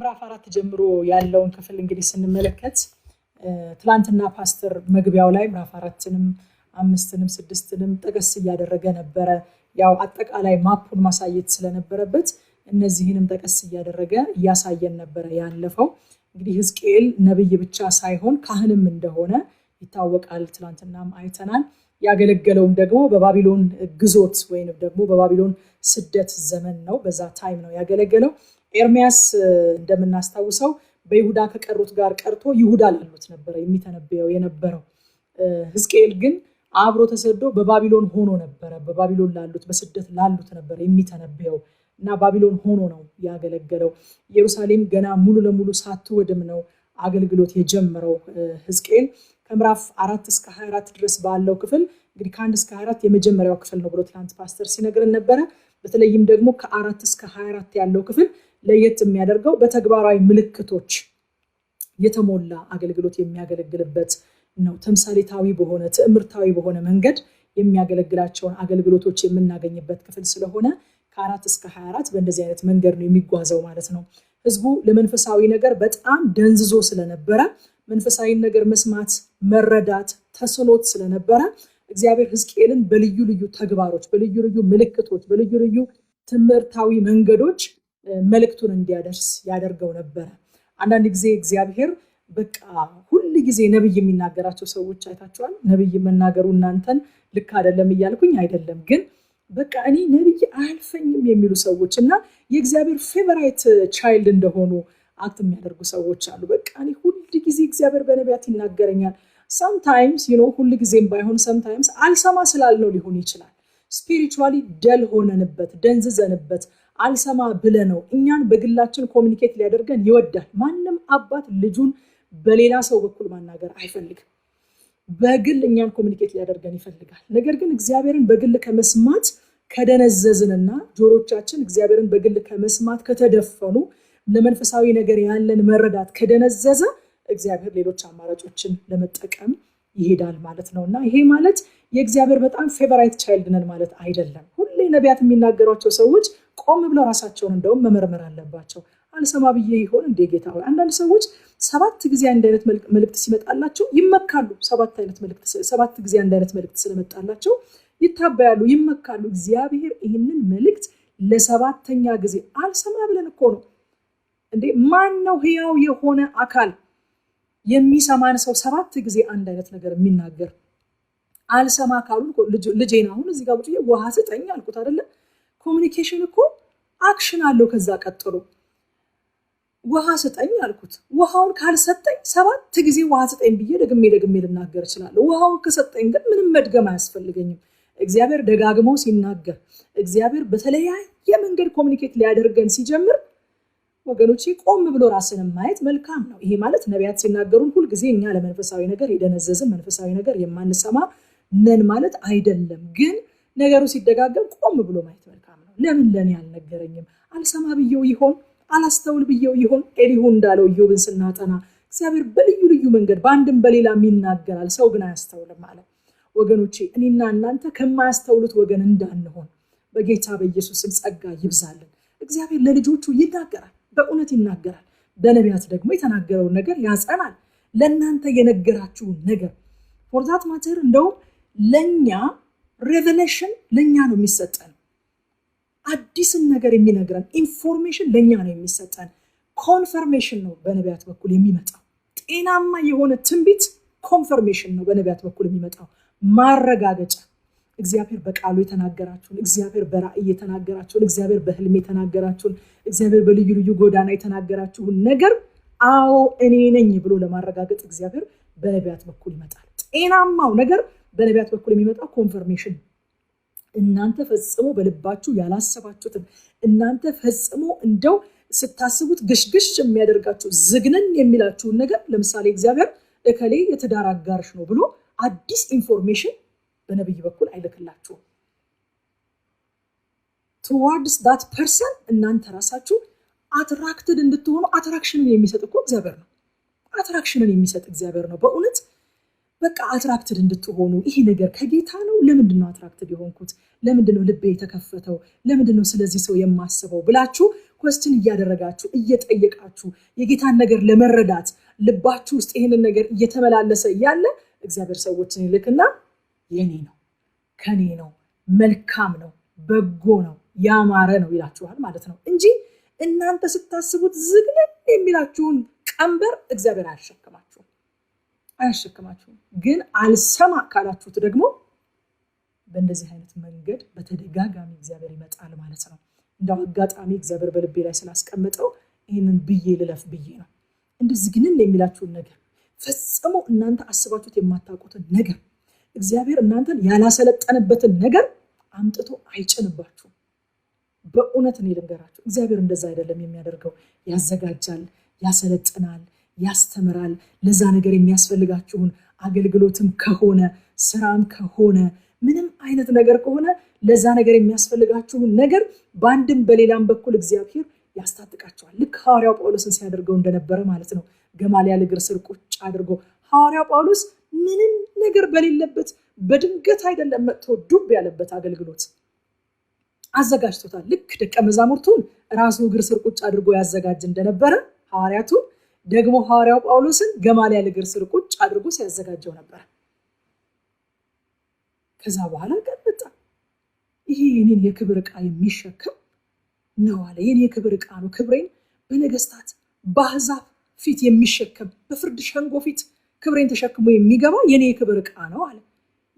ከምዕራፍ 4 ጀምሮ ያለውን ክፍል እንግዲህ ስንመለከት ትላንትና ፓስተር መግቢያው ላይ ምዕራፍ 4ንም 5ንም 6ንም ጠቀስ እያደረገ ነበረ። ያው አጠቃላይ ማፑን ማሳየት ስለነበረበት እነዚህንም ጠቀስ እያደረገ ያሳየን ነበረ ያለፈው። እንግዲህ ሕዝቅኤል ነብይ ብቻ ሳይሆን ካህንም እንደሆነ ይታወቃል። ትላንትናም አይተናል። ያገለገለውም ደግሞ በባቢሎን ግዞት ወይንም ደግሞ በባቢሎን ስደት ዘመን ነው። በዛ ታይም ነው ያገለገለው። ኤርሚያስ እንደምናስታውሰው በይሁዳ ከቀሩት ጋር ቀርቶ ይሁዳ ላሉት ነበር የሚተነበየው የነበረው። ሕዝቅኤል ግን አብሮ ተሰዶ በባቢሎን ሆኖ ነበር። በባቢሎን ላሉት በስደት ላሉት ነበር የሚተነበየው እና ባቢሎን ሆኖ ነው ያገለገለው። ኢየሩሳሌም ገና ሙሉ ለሙሉ ሳትወድም ነው አገልግሎት የጀመረው ሕዝቅኤል። ከምዕራፍ 4 እስከ 24 ድረስ ባለው ክፍል እንግዲህ ከ1 እስከ 24 የመጀመሪያው ክፍል ነው ብሎ ትናንት ፓስተር ሲነግረን ነበረ። በተለይም ደግሞ ከ4 እስከ 24 ያለው ክፍል ለየት የሚያደርገው በተግባራዊ ምልክቶች የተሞላ አገልግሎት የሚያገለግልበት ነው። ተምሳሌታዊ በሆነ ትዕምርታዊ በሆነ መንገድ የሚያገለግላቸውን አገልግሎቶች የምናገኝበት ክፍል ስለሆነ ከ4 እስከ 24 በእንደዚህ አይነት መንገድ ነው የሚጓዘው ማለት ነው። ህዝቡ ለመንፈሳዊ ነገር በጣም ደንዝዞ ስለነበረ መንፈሳዊ ነገር መስማት መረዳት ተስኖት ስለነበረ እግዚአብሔር ሕዝቅኤልን በልዩ ልዩ ተግባሮች በልዩ ልዩ ምልክቶች በልዩ ልዩ ትምህርታዊ መንገዶች መልእክቱን እንዲያደርስ ያደርገው ነበር። አንዳንድ ጊዜ እግዚአብሔር በቃ ሁሉ ጊዜ ነብይ የሚናገራቸው ሰዎች አይታችኋል። ነብይ መናገሩ እናንተን ልክ አይደለም እያልኩኝ አይደለም፣ ግን በቃ እኔ ነብይ አያልፈኝም የሚሉ ሰዎች እና የእግዚአብሔር ፌቨራይት ቻይልድ እንደሆኑ አክት የሚያደርጉ ሰዎች አሉ። በቃ እኔ ሁሉ ጊዜ እግዚአብሔር በነቢያት ይናገረኛል። sometimes ሁሉ ጊዜም ባይሆን sometimes አልሰማ ስላልነው ሊሆን ይችላል። ስፒሪቹዋሊ ደል ሆነንበት ደንዝዘንበት አልሰማ ብለነው እኛን በግላችን ኮሚኒኬት ሊያደርገን ይወዳል። ማንም አባት ልጁን በሌላ ሰው በኩል ማናገር አይፈልግም። በግል እኛን ኮሚኒኬት ሊያደርገን ይፈልጋል። ነገር ግን እግዚአብሔርን በግል ከመስማት ከደነዘዝንና ጆሮቻችን እግዚአብሔርን በግል ከመስማት ከተደፈኑ ለመንፈሳዊ ነገር ያለን መረዳት ከደነዘዘ እግዚአብሔር ሌሎች አማራጮችን ለመጠቀም ይሄዳል ማለት ነውና ይሄ ማለት የእግዚአብሔር በጣም ፌቨራይት ቻይልድ ነን ማለት አይደለም። ሁሌ ነቢያት የሚናገሯቸው ሰዎች ቆም ብለው ራሳቸውን እንደውም መመርመር አለባቸው። አልሰማ ብዬ ይሆን እንደ ጌታ ሆይ? አንዳንድ ሰዎች 7 ጊዜ አንድ አይነት መልእክት ሲመጣላቸው ይመካሉ። 7 ጊዜ አንድ አይነት መልእክት ስለመጣላቸው ይታበያሉ፣ ይመካሉ። እግዚአብሔር ይህንን መልእክት ለ7ኛ ጊዜ አልሰማ ብለን እኮ ነው እንዴ? ማን ነው ህያው የሆነ አካል የሚሰማን ሰው 7 ጊዜ አንድ አይነት ነገር የሚናገር? አልሰማ ካሉ ልጄን አሁን እዚህ ጋር ብቻ ውሃ ስጠኝ አልኩት አይደለ? ኮሚኒኬሽን እኮ አክሽን አለው። ከዛ ቀጥሎ ውሃ ስጠኝ አልኩት። ውሃውን ካልሰጠኝ 7 ጊዜ ውሃ ስጠኝ ብዬ ደግሜ ልናገር እችላለሁ። ውሃውን ከሰጠኝ ግን ምንም መድገም አያስፈልገኝም። እግዚአብሔር ደጋግሞ ሲናገር እግዚአብሔር በተለያየ መንገድ ኮሚኒኬት ሊያደርገን ሲጀምር ወገኖቼ ቆም ብሎ ራስን ማየት መልካም ነው። ይሄ ማለት ነቢያት ሲናገሩን ሁሉ ጊዜ እኛ ለመንፈሳዊ ነገር የደነዘዝን መንፈሳዊ ነገር የማንሰማ ነን ማለት አይደለም። ግን ነገሩ ሲደጋገም ቆም ብሎ ማየት መልካም ነው። ለምን ለኔ አልነገረኝም? አልሰማ ብየው ይሆን? አላስተውል ብየው ይሆን? ኤሊሁ እንዳለው ኢዮብን ስናጠና እግዚአብሔር በልዩ ልዩ መንገድ በአንድም በሌላም ይናገራል፣ ሰው ግን አያስተውልም ማለት። ወገኖቼ እኔና እናንተ ከማያስተውሉት ወገን እንዳንሆን በጌታ በኢየሱስ ስም ጸጋ ይብዛልን። እግዚአብሔር ለልጆቹ ይናገራል፣ በእውነት ይናገራል። በነቢያት ደግሞ የተናገረውን ነገር ያጸናል። ለእናንተ የነገራችሁን ነገር ፎርዛት ማተር እንደውም ለኛ ሬቨሌሽን ለኛ ነው የሚሰጠን። አዲስን ነገር የሚነግረን ኢንፎርሜሽን ለኛ ነው የሚሰጠን። ኮንፈርሜሽን ነው በነቢያት በኩል የሚመጣው። ጤናማ የሆነ ትንቢት ኮንፈርሜሽን ነው በነቢያት በኩል የሚመጣው፣ ማረጋገጫ። እግዚአብሔር በቃሉ የተናገራችሁን፣ እግዚአብሔር በራእይ የተናገራችሁን፣ እግዚአብሔር በህልም የተናገራችሁን፣ እግዚአብሔር በልዩ ልዩ ጎዳና የተናገራችሁን ነገር አዎ እኔ ነኝ ብሎ ለማረጋገጥ እግዚአብሔር በነቢያት በኩል ይመጣል። ጤናማው ነገር በነቢያት በኩል የሚመጣው ኮንፈርሜሽን። እናንተ ፈጽሞ በልባችሁ ያላሰባችሁትን፣ እናንተ ፈጽሞ እንደው ስታስቡት ግሽግሽ የሚያደርጋችሁ ዝግነን የሚላችሁን ነገር፣ ለምሳሌ እግዚአብሔር እከሌ የትዳር አጋርሽ ነው ብሎ አዲስ ኢንፎርሜሽን በነብይ በኩል አይልክላችሁም። towards that person እናንተ ራሳችሁ አትራክትድ እንድትሆኑ አትራክሽንን የሚሰጥ እኮ እግዚአብሔር ነው። አትራክሽንን የሚሰጥ እግዚአብሔር ነው። በእውነት በቃ አትራክትድ እንድትሆኑ ይሄ ነገር ከጌታ ነው፣ ለምንድን ነው አትራክትድ የሆንኩት፣ ለምንድን ነው ልቤ የተከፈተው፣ ለምንድን ነው ስለዚህ ሰው የማስበው ብላችሁ ኮስችን እያደረጋችሁ እየጠየቃችሁ የጌታን ነገር ለመረዳት ልባችሁ ውስጥ ይሄንን ነገር እየተመላለሰ ያለ እግዚአብሔር ሰዎችን ይልክና የኔ ነው፣ ከኔ ነው፣ መልካም ነው፣ በጎ ነው፣ ያማረ ነው ይላችኋል ማለት ነው እንጂ እናንተ ስታስቡት ዝግነን የሚላችሁን ቀንበር እግዚአብሔር አያሸክማችሁም። ግን አልሰማ ካላችሁት ደግሞ በእንደዚህ አይነት መንገድ በተደጋጋሚ እግዚአብሔር ይመጣል ማለት ነው። እንደው አጋጣሚ እግዚአብሔር በልቤ ላይ ስላስቀመጠው ይህንን ብዬ ልለፍ ብዬ ነው። እንደዚህ ግን የሚላችሁን ነገር ፈጽሞ እናንተ አስባችሁት የማታውቁትን ነገር እግዚአብሔር እናንተን ያላሰለጠነበትን ነገር አምጥቶ አይጭንባችሁም። በእውነት እኔ ልንገራችሁ፣ እግዚአብሔር እንደዛ አይደለም የሚያደርገው። ያዘጋጃል፣ ያሰለጥናል፣ ያስተምራል። ለዛ ነገር የሚያስፈልጋችሁን አገልግሎትም ከሆነ ስራም ከሆነ ምንም አይነት ነገር ከሆነ ለዛ ነገር የሚያስፈልጋችሁን ነገር በአንድም በሌላም በኩል እግዚአብሔር ያስታጥቃችኋል። ልክ ሐዋርያው ጳውሎስን ሲያደርገው እንደነበረ ማለት ነው። ገማልያል እግር ስር ቁጭ አድርጎ ሐዋርያው ጳውሎስ ምንም ነገር በሌለበት በድንገት አይደለም መጥቶ ዱብ ያለበት አገልግሎት አዘጋጅቶታል። ልክ ደቀ መዛሙርቱን ራሱ እግር ስር ቁጭ አድርጎ ያዘጋጅ እንደነበረ ሐዋርያቱን ደግሞ ሐዋርያው ጳውሎስን ገማልያል እግር ስር ቁጭ አድርጎ ሲያዘጋጀው ነበር። ከዛ በኋላ ቀጥታ ይሄ የኔን የክብር ዕቃ የሚሸከም ነው አለ። የኔ የክብር ዕቃ ነው፣ ክብሬን በነገስታት በአሕዛብ ፊት የሚሸከም በፍርድ ሸንጎ ፊት ክብሬን ተሸክሞ የሚገባ የኔ የክብር ዕቃ ነው አለ።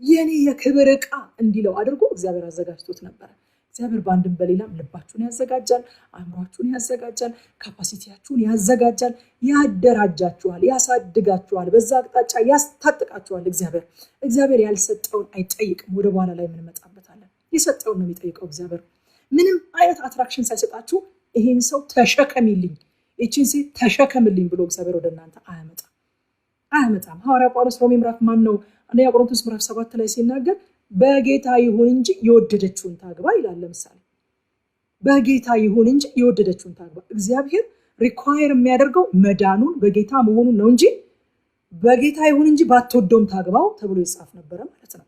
የኔ የክብር ዕቃ እንዲለው አድርጎ እግዚአብሔር አዘጋጅቶት ነበር። እግዚአብሔር በአንድም በሌላም ልባችሁን ያዘጋጃል፣ አእምሯችሁን ያዘጋጃል፣ ካፓሲቲያችሁን ያዘጋጃል፣ ያደራጃችኋል፣ ያሳድጋችኋል፣ በዛ አቅጣጫ ያስታጥቃችኋል። እግዚአብሔር ያልሰጠውን አይጠይቅም። ወደ በኋላ ላይ እንመጣበታለን። የሰጠውን ነው የሚጠይቀው እግዚአብሔር። ምንም አይነት አትራክሽን ሳይሰጣችሁ ይሄን ሰው ተሸከሚልኝ፣ ይህችን ሴት ተሸከምልኝ ብሎ እግዚአብሔር ወደ እናንተ አያመጣም። ሐዋርያ ጳውሎስ ሮሜ ምዕራፍ አንደኛ ቆሮንቶስ ምዕራፍ 7 ላይ ሲናገር በጌታ ይሁን እንጂ የወደደችውን ታግባ ይላል። ለምሳሌ በጌታ ይሁን እንጂ የወደደችውን ታግባ። እግዚአብሔር ሪኳየር የሚያደርገው መዳኑን በጌታ መሆኑን ነው እንጂ በጌታ ይሁን እንጂ ባትወደውም ታግባው ተብሎ ይጻፍ ነበረ ማለት ነው።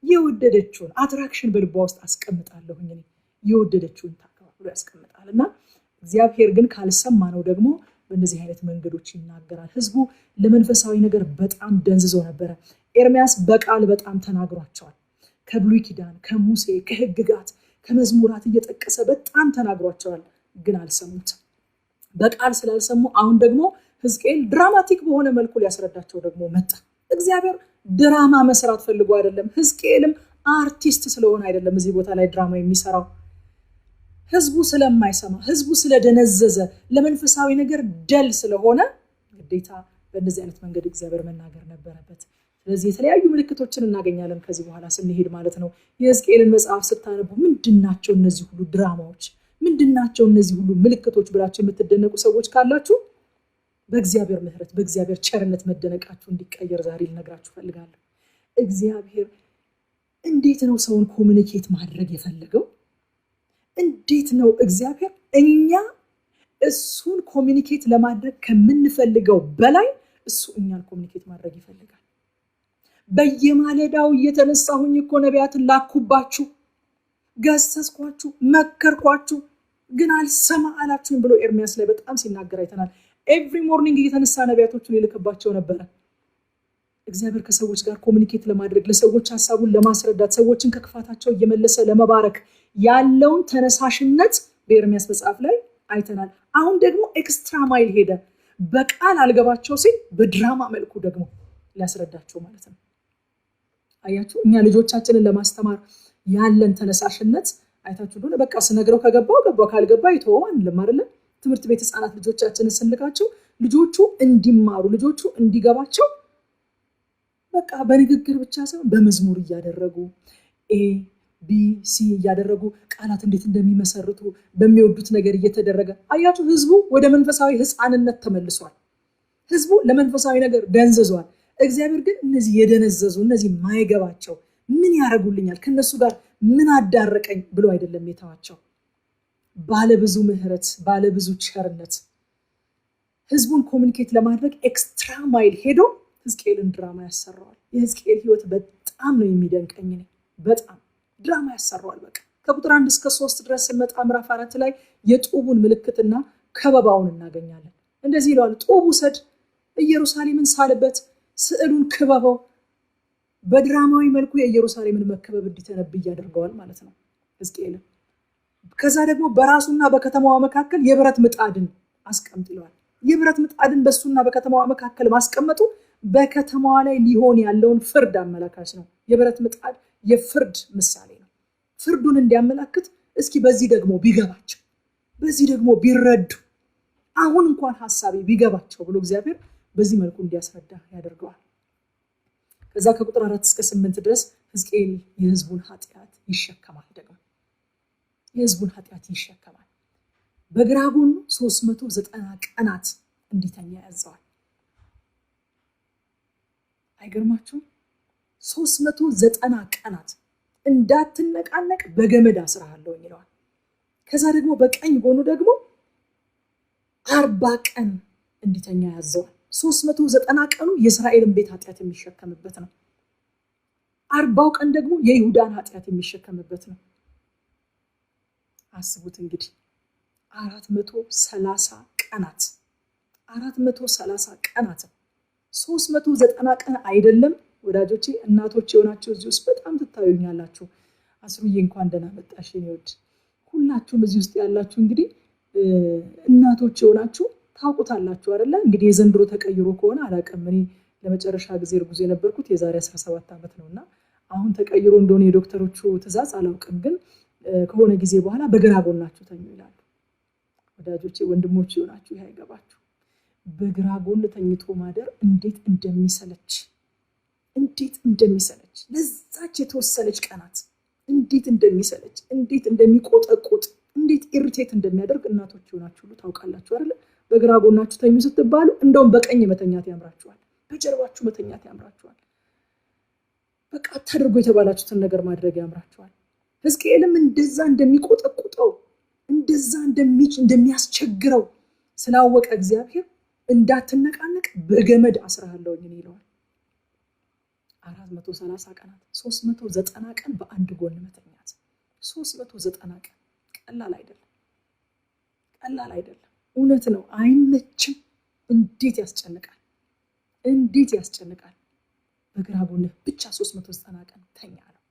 የወደደችውን አትራክሽን በልቧ ውስጥ አስቀምጣለሁኝ እኔ የወደደችውን ታግባ ብሎ ያስቀምጣልና እግዚአብሔር ግን ካልሰማ ነው ደግሞ በእንደዚህ አይነት መንገዶች ይናገራል። ህዝቡ ለመንፈሳዊ ነገር በጣም ደንዝዞ ነበረ። ኤርሚያስ በቃል በጣም ተናግሯቸዋል። ከብሉይ ኪዳን ከሙሴ ከህግጋት ከመዝሙራት እየጠቀሰ በጣም ተናግሯቸዋል። ግን አልሰሙትም። በቃል ስላልሰሙ አሁን ደግሞ ሕዝቅኤል ድራማቲክ በሆነ መልኩ ሊያስረዳቸው ደግሞ መጣ። እግዚአብሔር ድራማ መስራት ፈልጎ አይደለም። ሕዝቅኤልም አርቲስት ስለሆነ አይደለም እዚህ ቦታ ላይ ድራማ የሚሰራው። ህዝቡ ስለማይሰማ፣ ህዝቡ ስለደነዘዘ፣ ለመንፈሳዊ ነገር ደል ስለሆነ ግዴታ በእንደዚህ አይነት መንገድ እግዚአብሔር መናገር ነበረበት። ስለዚህ የተለያዩ ምልክቶችን እናገኛለን ከዚህ በኋላ ስንሄድ ማለት ነው። የሕዝቅኤልን መጽሐፍ ስታነቡ ምንድናቸው እነዚህ ሁሉ ድራማዎች፣ ምንድናቸው እነዚህ ሁሉ ምልክቶች ብላችሁ የምትደነቁ ሰዎች ካላችሁ በእግዚአብሔር ምሕረት በእግዚአብሔር ቸርነት መደነቃችሁ እንዲቀየር ዛሬ ልነግራችሁ ፈልጋለሁ። እግዚአብሔር እንዴት ነው ሰውን ኮሚኒኬት ማድረግ የፈለገው? እንዴት ነው እግዚአብሔር እኛ እሱን ኮሚኒኬት ለማድረግ ከምንፈልገው በላይ እሱ እኛን ኮሚኒኬት ማድረግ ይፈልጋል። በየማለዳው እየተነሳሁኝ እኮ ነቢያትን ላኩባችሁ፣ ገሰስኳችሁ፣ መከርኳችሁ፣ ግን አልሰማ አላችሁኝ ብሎ ኤርሚያስ ላይ በጣም ሲናገር አይተናል። ኤቭሪ ሞርኒንግ እየተነሳ ነቢያቶቹን ይልክባቸው ነበረ። እግዚአብሔር ከሰዎች ጋር ኮሚኒኬት ለማድረግ፣ ለሰዎች ሀሳቡን ለማስረዳት፣ ሰዎችን ከክፋታቸው እየመለሰ ለመባረክ ያለውን ተነሳሽነት በኤርሚያስ መጽሐፍ ላይ አይተናል። አሁን ደግሞ ኤክስትራ ማይል ሄደ። በቃል አልገባቸው ሲል በድራማ መልኩ ደግሞ ሊያስረዳቸው ማለት ነው። አያችሁ፣ እኛ ልጆቻችንን ለማስተማር ያለን ተነሳሽነት አይታችሁ እንደሆነ በቃ ስነግረው ከገባው ገባው፣ ካልገባ ይተወው አንልም አይደለ? ትምህርት ቤት ህፃናት ልጆቻችንን ስንልካቸው ልጆቹ እንዲማሩ ልጆቹ እንዲገባቸው በቃ በንግግር ብቻ ሳይሆን በመዝሙር እያደረጉ ABC እያደረጉ ቃላት እንዴት እንደሚመሰርቱ በሚወዱት ነገር እየተደረገ አያችሁ፣ ህዝቡ ወደ መንፈሳዊ ህፃንነት ተመልሷል። ህዝቡ ለመንፈሳዊ ነገር ደንዝዟል። እግዚአብሔር ግን እነዚህ የደነዘዙ እነዚህ ማይገባቸው ምን ያደርጉልኛል ከነሱ ጋር ምን አዳረቀኝ ብሎ አይደለም የተዋቸው። ባለብዙ ምሕረት ባለብዙ ቸርነት ህዝቡን ኮሚኒኬት ለማድረግ ኤክስትራ ማይል ሄዶ ሕዝቅኤልን ድራማ ያሰራዋል። የሕዝቅኤል ህይወት በጣም ነው የሚደንቀኝ። በጣም ድራማ ያሰራዋል። በቃ ከቁጥር 1 እስከ 3 ድረስ ስንመጣ ምዕራፍ 4 ላይ የጡቡን ምልክትና ከበባውን እናገኛለን። እንደዚህ ይለዋል፣ ጡብ ውሰድ፣ ኢየሩሳሌምን ሳልበት፣ ስዕሉን ክበበው። በድራማዊ መልኩ የኢየሩሳሌምን መከበብ እንዲተነብይ ያደርገዋል ማለት ነው ሕዝቅኤልን። ከዛ ደግሞ በራሱና በከተማዋ መካከል የብረት ምጣድን አስቀምጥ ይለዋል። የብረት ምጣድን በሱና በከተማዋ መካከል ማስቀመጡ በከተማዋ ላይ ሊሆን ያለውን ፍርድ አመላካች ነው። የብረት ምጣድ የፍርድ ምሳሌ ነው። ፍርዱን እንዲያመላክት እስኪ በዚህ ደግሞ ቢገባቸው፣ በዚህ ደግሞ ቢረዱ፣ አሁን እንኳን ሐሳቤ ቢገባቸው ብሎ እግዚአብሔር በዚህ መልኩ እንዲያስረዳ ያደርገዋል። ከዛ ከቁጥር 4 እስከ 8 ድረስ ሕዝቅኤል የህዝቡን ኃጢአት ይሸከማል። ደግሞ የህዝቡን ኃጢአት ይሸከማል። በግራ ጎኑ 390 ቀናት እንዲተኛ ያዘዋል። አይገርማችሁም? 390 ቀናት እንዳትነቃነቅ በገመድ አስራሃለሁ ይለዋል። ከዛ ደግሞ በቀኝ ጎኑ ደግሞ 40 ቀን እንዲተኛ ያዘዋል። 390 ቀኑ የእስራኤልን ቤት ኃጢአት የሚሸከምበት ነው። 40 ቀን ደግሞ የይሁዳን ኃጢአት የሚሸከምበት ነው። አስቡት እንግዲህ 430 ቀናት 430 ቀናት 390 ቀን አይደለም ወዳጆቼ። እናቶች የሆናችሁ እዚህ ውስጥ በጣም ትታዩኛላችሁ። አስሩዬ እንኳን ደህና መጣሽ የኔ ወድ። ሁላችሁም እዚህ ውስጥ ያላችሁ እንግዲህ እናቶች የሆናችሁ ታውቁታላችሁ አይደለ? እንግዲህ የዘንድሮ ተቀይሮ ከሆነ አላውቅም። እኔ ለመጨረሻ ጊዜ እርጉዝ የነበርኩት የዛሬ 17 ዓመት ነውና አሁን ተቀይሮ እንደሆነ የዶክተሮቹ ትእዛዝ አላውቅም። ግን ከሆነ ጊዜ በኋላ በግራ ጎናችሁ ተኙ ይላሉ። ወዳጆቼ ወንድሞች የሆናችሁ ይሄ አይገባችሁ። በግራ ጎን ተኝቶ ማደር እንዴት እንደሚሰለች ለዛች የተወሰነች ቀናት እንዴት እንደሚሰለች፣ እንዴት እንደሚቆጠቁጥ፣ እንዴት ኢሪቴት እንደሚያደርግ እናቶች የሆናችሁ ሁሉ ታውቃላችሁ አይደለ? በግራ ጎናችሁ ተኙ ስትባሉ እንደውም በቀኝ መተኛት ያምራችኋል፣ በጀርባችሁ መተኛት ያምራችኋል። በቃ አታድርጉ የተባላችሁትን ነገር ማድረግ ያምራችኋል። ሕዝቅኤልም እንደዛ እንደሚቆጠቁጠው እንደዛ እንደሚያስቸግረው ስላወቀ እግዚአብሔር እንዳትነቃነቅ በገመድ አስራሃለሁ ይለዋል። 430 ቀናት 390 ቀን በአንድ ጎን መተኛት 390 ቀን ቀላል አይደለም። እውነት ነው፣ አይመችም። እንዴት ያስጨንቃል። በግራ ጎንህ ብቻ 390 ቀን ተኛ ነው።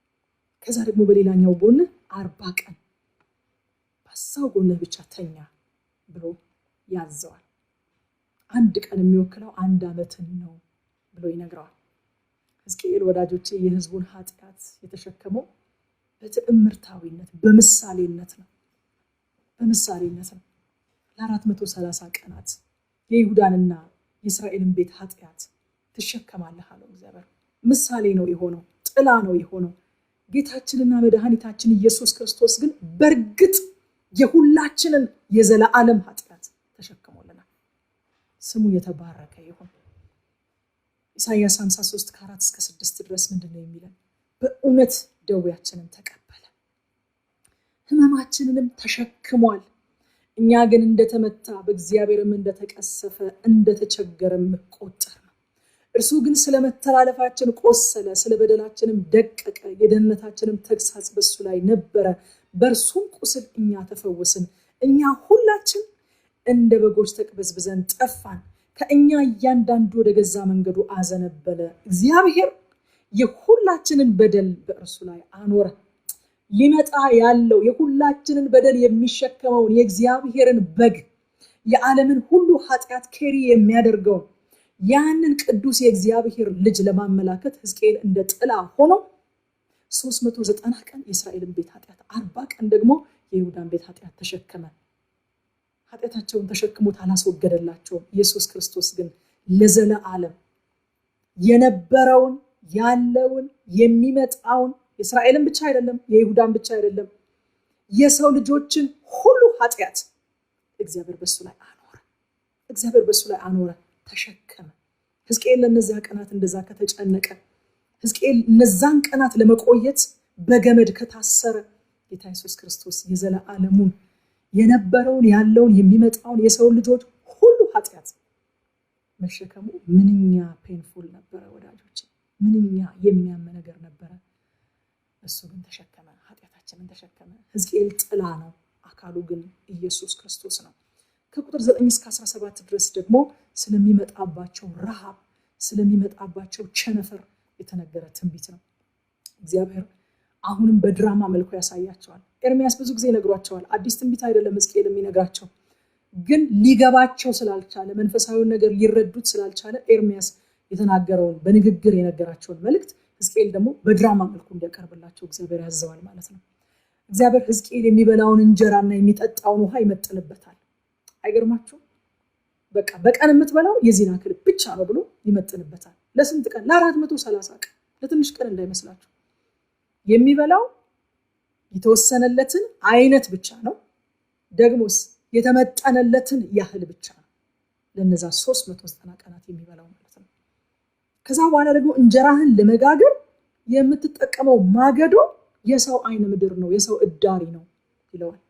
ከዛ ደግሞ በሌላኛው ጎንህ 40 ቀን በዛው ጎንህ ብቻ ተኛ ብሎ ያዘዋል። አንድ ቀን የሚወክለው 1 ዓመትን ነው ብሎ ይነግረዋል። ሕዝቅኤል ወዳጆቼ የህዝቡን ኃጢአት የተሸከመው በትዕምርታዊነት በምሳሌነት ነው። ለ430 ቀናት የይሁዳንና የእስራኤልን ቤት ኃጢአት ትሸከማለህ አለው እግዚአብሔር። ምሳሌ ነው የሆነው፣ ጥላ ነው የሆነው። ጌታችንና መድኃኒታችን ኢየሱስ ክርስቶስ ግን በእርግጥ የሁላችንን የዘላለም ኃጢአት ተሸክሞልናል። ስሙ የተባረከ ይሁን። ኢሳይያስ 53 ከ4 እስከ 6 ድረስ ምንድነው የሚለን? በእውነት ደዌያችንን ተቀበለ፣ ህመማችንንም ተሸክሟል። እኛ ግን እንደተመታ በእግዚአብሔርም እንደተቀሰፈ እንደተቸገረም ቆጠርነው። እርሱ ግን ስለ መተላለፋችን ቆሰለ፣ ስለ በደላችንም ደቀቀ። የደህንነታችንም ተግሳጽ በሱ ላይ ነበረ፣ በእርሱም ቁስል እኛ ተፈወስን። እኛ ሁላችን እንደ በጎች ተቅበዝብዘን ጠፋን፣ ከእኛ እያንዳንዱ ወደ ገዛ መንገዱ አዘነበለ። እግዚአብሔር የሁላችንን በደል በእርሱ ላይ አኖረ። ሊመጣ ያለው የሁላችንን በደል የሚሸከመውን የእግዚአብሔርን በግ የዓለምን ሁሉ ኃጢአት ኬሪ የሚያደርገውን ያንን ቅዱስ የእግዚአብሔር ልጅ ለማመላከት ሕዝቅኤል እንደ ጥላ ሆኖ 390 ቀን የእስራኤልን ቤት ኃጢአት 40 ቀን ደግሞ የይሁዳን ቤት ኃጢአት ተሸከመ። ኃጢአታቸውን ተሸክሞት አላስወገደላቸውም። ኢየሱስ ክርስቶስ ግን ለዘለዓለም የነበረውን ያለውን የሚመጣውን የእስራኤልን ብቻ አይደለም የይሁዳን ብቻ አይደለም የሰው ልጆችን ሁሉ ኃጢአት እግዚአብሔር በሱ ላይ አኖረ፣ ተሸከመ። ሕዝቅኤል ለነዚያ ቀናት እንደዛ ከተጨነቀ፣ ሕዝቅኤል እነዛን ቀናት ለመቆየት በገመድ ከታሰረ፣ ጌታ ኢየሱስ ክርስቶስ የዘለዓለሙን የነበረውን ያለውን የሚመጣውን የሰው ልጆች ሁሉ ኃጢአት መሸከሙ ምንኛ ፔንፉል ነበረ ወዳጆች፣ ምንኛ የሚያም ነገር ነበረ። እሱ ግን ተሸከመ፣ ኃጢአታችንን ተሸከመ። ሕዝቅኤል ጥላ ነው፣ አካሉ ግን ኢየሱስ ክርስቶስ ነው። ከቁጥር 9 እስከ 17 ድረስ ደግሞ ስለሚመጣባቸው ረሃብ፣ ስለሚመጣባቸው ቸነፈር የተነገረ ትንቢት ነው። እግዚአብሔር አሁንም በድራማ መልኩ ያሳያቸዋል። ኤርሚያስ ብዙ ጊዜ ይነግሯቸዋል። አዲስ ትንቢት አይደለም ሕዝቅኤል የሚነግራቸው፣ ግን ሊገባቸው ስላልቻለ፣ መንፈሳዊውን ነገር ሊረዱት ስላልቻለ ኤርሚያስ የተናገረውን በንግግር የነገራቸውን መልእክት ሕዝቅኤል ደግሞ በድራማ መልኩ እንዲያቀርብላቸው እግዚአብሔር ያዘዋል ማለት ነው። እግዚአብሔር ሕዝቅኤል የሚበላውን እንጀራና የሚጠጣውን ውሃ ይመጥንበታል። አይገርማችሁም? በቃ በቀን የምትበላው የዚህን ያክል ብቻ ነው ብሎ ይመጥንበታል። ለስንት ቀን? ለ430 ቀን። ለትንሽ ቀን እንዳይመስላችሁ። የሚበላው የተወሰነለትን አይነት ብቻ ነው፣ ደግሞስ የተመጠነለትን ያህል ብቻ ነው። ለነዛ 390 ቀናት የሚበላው ማለት ነው። ከዛ በኋላ ደግሞ እንጀራህን ለመጋገር የምትጠቀመው ማገዶ የሰው አይነ ምድር ነው፣ የሰው እዳሪ ነው ይለዋል።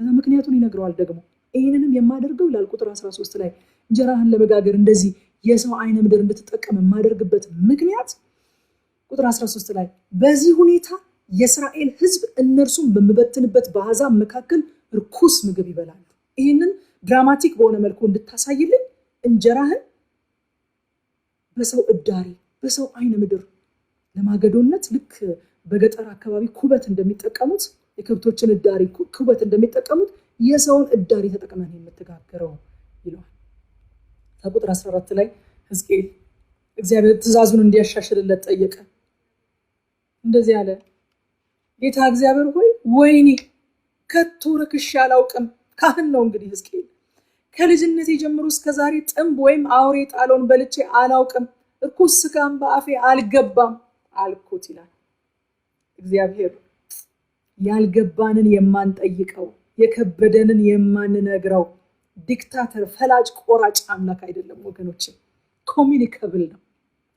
ከዛ ምክንያቱን ይነግረዋል። ደግሞ ይህንንም የማደርገው ይላል ቁጥር 13 ላይ እንጀራህን ለመጋገር እንደዚህ የሰው አይነ ምድር እንድትጠቀም የማደርግበት ምክንያት ቁጥር 13 ላይ በዚህ ሁኔታ የእስራኤል ሕዝብ እነርሱም በምበትንበት በአሕዛብ መካከል ርኩስ ምግብ ይበላሉ። ይህንን ድራማቲክ በሆነ መልኩ እንድታሳይልኝ እንጀራህን በሰው እዳሪ፣ በሰው አይነ ምድር ለማገዶነት ልክ በገጠር አካባቢ ኩበት እንደሚጠቀሙት፣ የከብቶችን እዳሪ ኩበት እንደሚጠቀሙት የሰውን እዳሪ ተጠቅመን የምትጋገረው ይለዋል። ከቁጥር 14 ላይ ሕዝቅኤል እግዚአብሔር ትእዛዙን እንዲያሻሽልለት ጠየቀ። እንደዚህ አለ፣ ጌታ እግዚአብሔር ሆይ ወይኔ ከቶ ረክሼ አላውቅም። ካህን ነው እንግዲህ ሕዝቅኤል። ከልጅነቴ ጀምሮ እስከዛሬ ጥንብ ወይም አውሬ ጣለውን በልቼ አላውቅም፣ እርኩስ ስጋም በአፌ አልገባም አልኩት ይላል እግዚአብሔር። ያልገባንን የማንጠይቀው፣ የከበደንን የማንነግረው ዲክታተር፣ ፈላጭ ቆራጭ አምላክ አይደለም ወገኖች። ኮሚኒከብል ነው።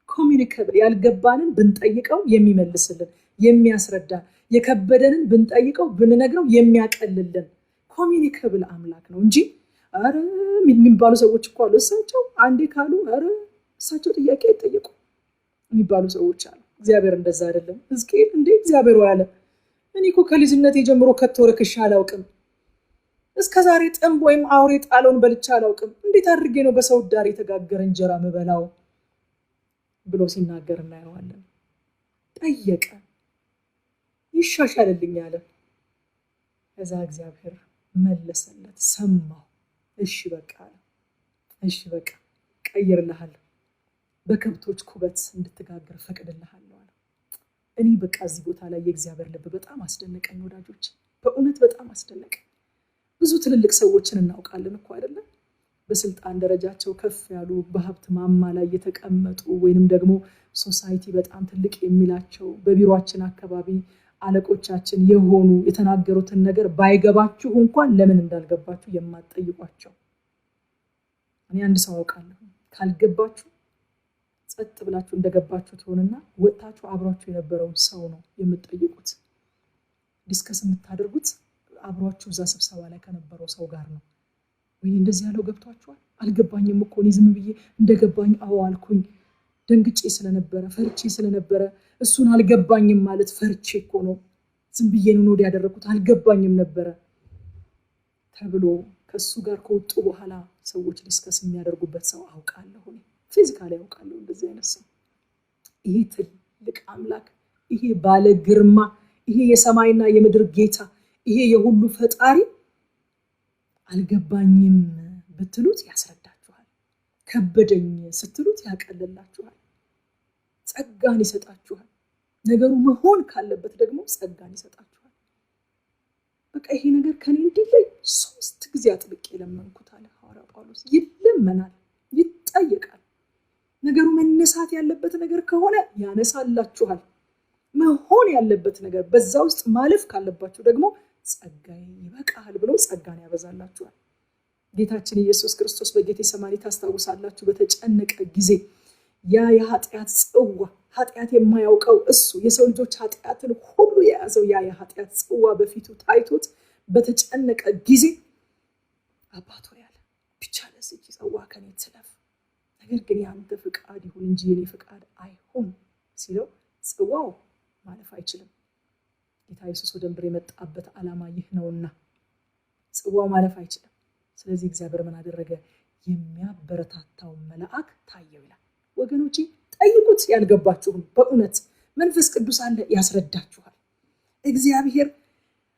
ኮሚኒከብል፣ ያልገባንን ብንጠይቀው የሚመልስልን፣ የሚያስረዳን፣ የከበደንን ብንጠይቀው ብንነግረው የሚያቀልልን ኮሚኒከብል አምላክ ነው እንጂ አረ የሚባሉ ሰዎች እኮ አሉ። እሳቸው አንዴ ካሉ አረ እሳቸው ጥያቄ አይጠየቁ የሚባሉ ሰዎች አሉ። እግዚአብሔር እንደዛ አይደለም። ሕዝቅኤል እንዴ እግዚአብሔር ያለ እኔ እኮ ከልጅነቴ ጀምሮ ከቶ ረክሼ አላውቅም፣ እስከዛሬ ጥንብ ወይም አውሬ ጣለውን በልቼ አላውቅም፣ እንዴት አድርጌ ነው በሰው ዳር የተጋገረ እንጀራ ምበላው ብሎ ሲናገር እናየዋለን። ጠየቀ፣ ይሻሻልልኝ አለ። ከዛ እግዚአብሔር መለሰለት፣ ሰማው። እሺ በቃ አለ። እሺ በቃ ቀይርልሃለሁ፣ በከብቶች ኩበት እንድትጋገር ፈቅድልሃለሁ አለ። እኔ በቃ እዚህ ቦታ ላይ የእግዚአብሔር ልብ በጣም አስደነቀኝ ወዳጆች፣ በእውነት በጣም አስደነቀኝ። ብዙ ትልልቅ ሰዎችን እናውቃለን እኮ አይደለም? በስልጣን ደረጃቸው ከፍ ያሉ፣ በሀብት ማማ ላይ የተቀመጡ፣ ወይንም ደግሞ ሶሳይቲ በጣም ትልቅ የሚላቸው፣ በቢሮአችን አካባቢ አለቆቻችን የሆኑ የተናገሩትን ነገር ባይገባችሁ እንኳን ለምን እንዳልገባችሁ የማትጠይቋቸው። እኔ አንድ ሰው አውቃለሁ፣ ካልገባችሁ ጸጥ ብላችሁ እንደገባችሁ ትሆንና ወጣችሁ አብሯችሁ የነበረውን ሰው ነው የምትጠይቁት። ዲስከስ የምታደርጉት አብሯችሁ እዛ ስብሰባ ላይ ከነበረው ሰው ጋር ነው። ወይ እንደዚህ ያለው ገብቷችኋል? አልገባኝም እኮ እኔ ዝም ብዬ እንደገባኝ አዎ አልኩኝ። ደንግጬ ስለነበረ ፈርቼ ስለነበረ እሱን አልገባኝም ማለት ፈርቼ እኮ ነው፣ ዝም ብዬ ነው ወዲያ ያደረኩት አልገባኝም ነበረ ተብሎ ከሱ ጋር ከወጡ በኋላ ሰዎች ዲስከስ የሚያደርጉበት ሰው አውቃለሁ። እኔ ፊዚካሊ አውቃለሁ እንደዚህ አይነት ሰው። ይሄ ትልቅ አምላክ፣ ይሄ ባለ ግርማ፣ ይሄ የሰማይና የምድር ጌታ፣ ይሄ የሁሉ ፈጣሪ አልገባኝም ብትሉት ያስረዳችኋል። ከበደኝ ስትሉት ያቀልላችኋል። ጸጋን ይሰጣችኋል። ነገሩ መሆን ካለበት ደግሞ ጸጋን ይሰጣችኋል። በቃ ይሄ ነገር ከኔ እንዲለይ 3 ጊዜ አጥብቄ ለመንኩት አለ ሐዋርያው ጳውሎስ። ይለመናል፣ ይጠየቃል። ነገሩ መነሳት ያለበት ነገር ከሆነ ያነሳላችኋል። መሆን ያለበት ነገር በዛ ውስጥ ማለፍ ካለባችሁ ደግሞ ጸጋዬ ይበቃል ብሎ ጸጋን ያበዛላችኋል። ጌታችን ኢየሱስ ክርስቶስ በጌቴሰማኒ ታስታውሳላችሁ፣ በተጨነቀ ጊዜ ያ የኃጢአት ጽዋ፣ ኃጢአት የማያውቀው እሱ የሰው ልጆች ኃጢአትን ሁሉ የያዘው ያ የኃጢአት ጽዋ በፊቱ ታይቶት በተጨነቀ ጊዜ አባቶ ያለ ብቻ ለዚህ ጽዋ ከኔ ትለፍ፣ ነገር ግን ያንተ ፍቃድ ይሁን እንጂ የኔ ፍቃድ አይሁን ሲለው ጽዋው ማለፍ አይችልም። ጌታ ኢየሱስ ወደ ምድር የመጣበት ዓላማ ይህ ነውና ጽዋው ማለፍ አይችልም። ስለዚህ እግዚአብሔር ምን አደረገ? የሚያበረታታው መልአክ ታየው ይላል። ወገኖቼ ጠይቁት ያልገባችሁም በእውነት መንፈስ ቅዱስ አለ ያስረዳችኋል። እግዚአብሔር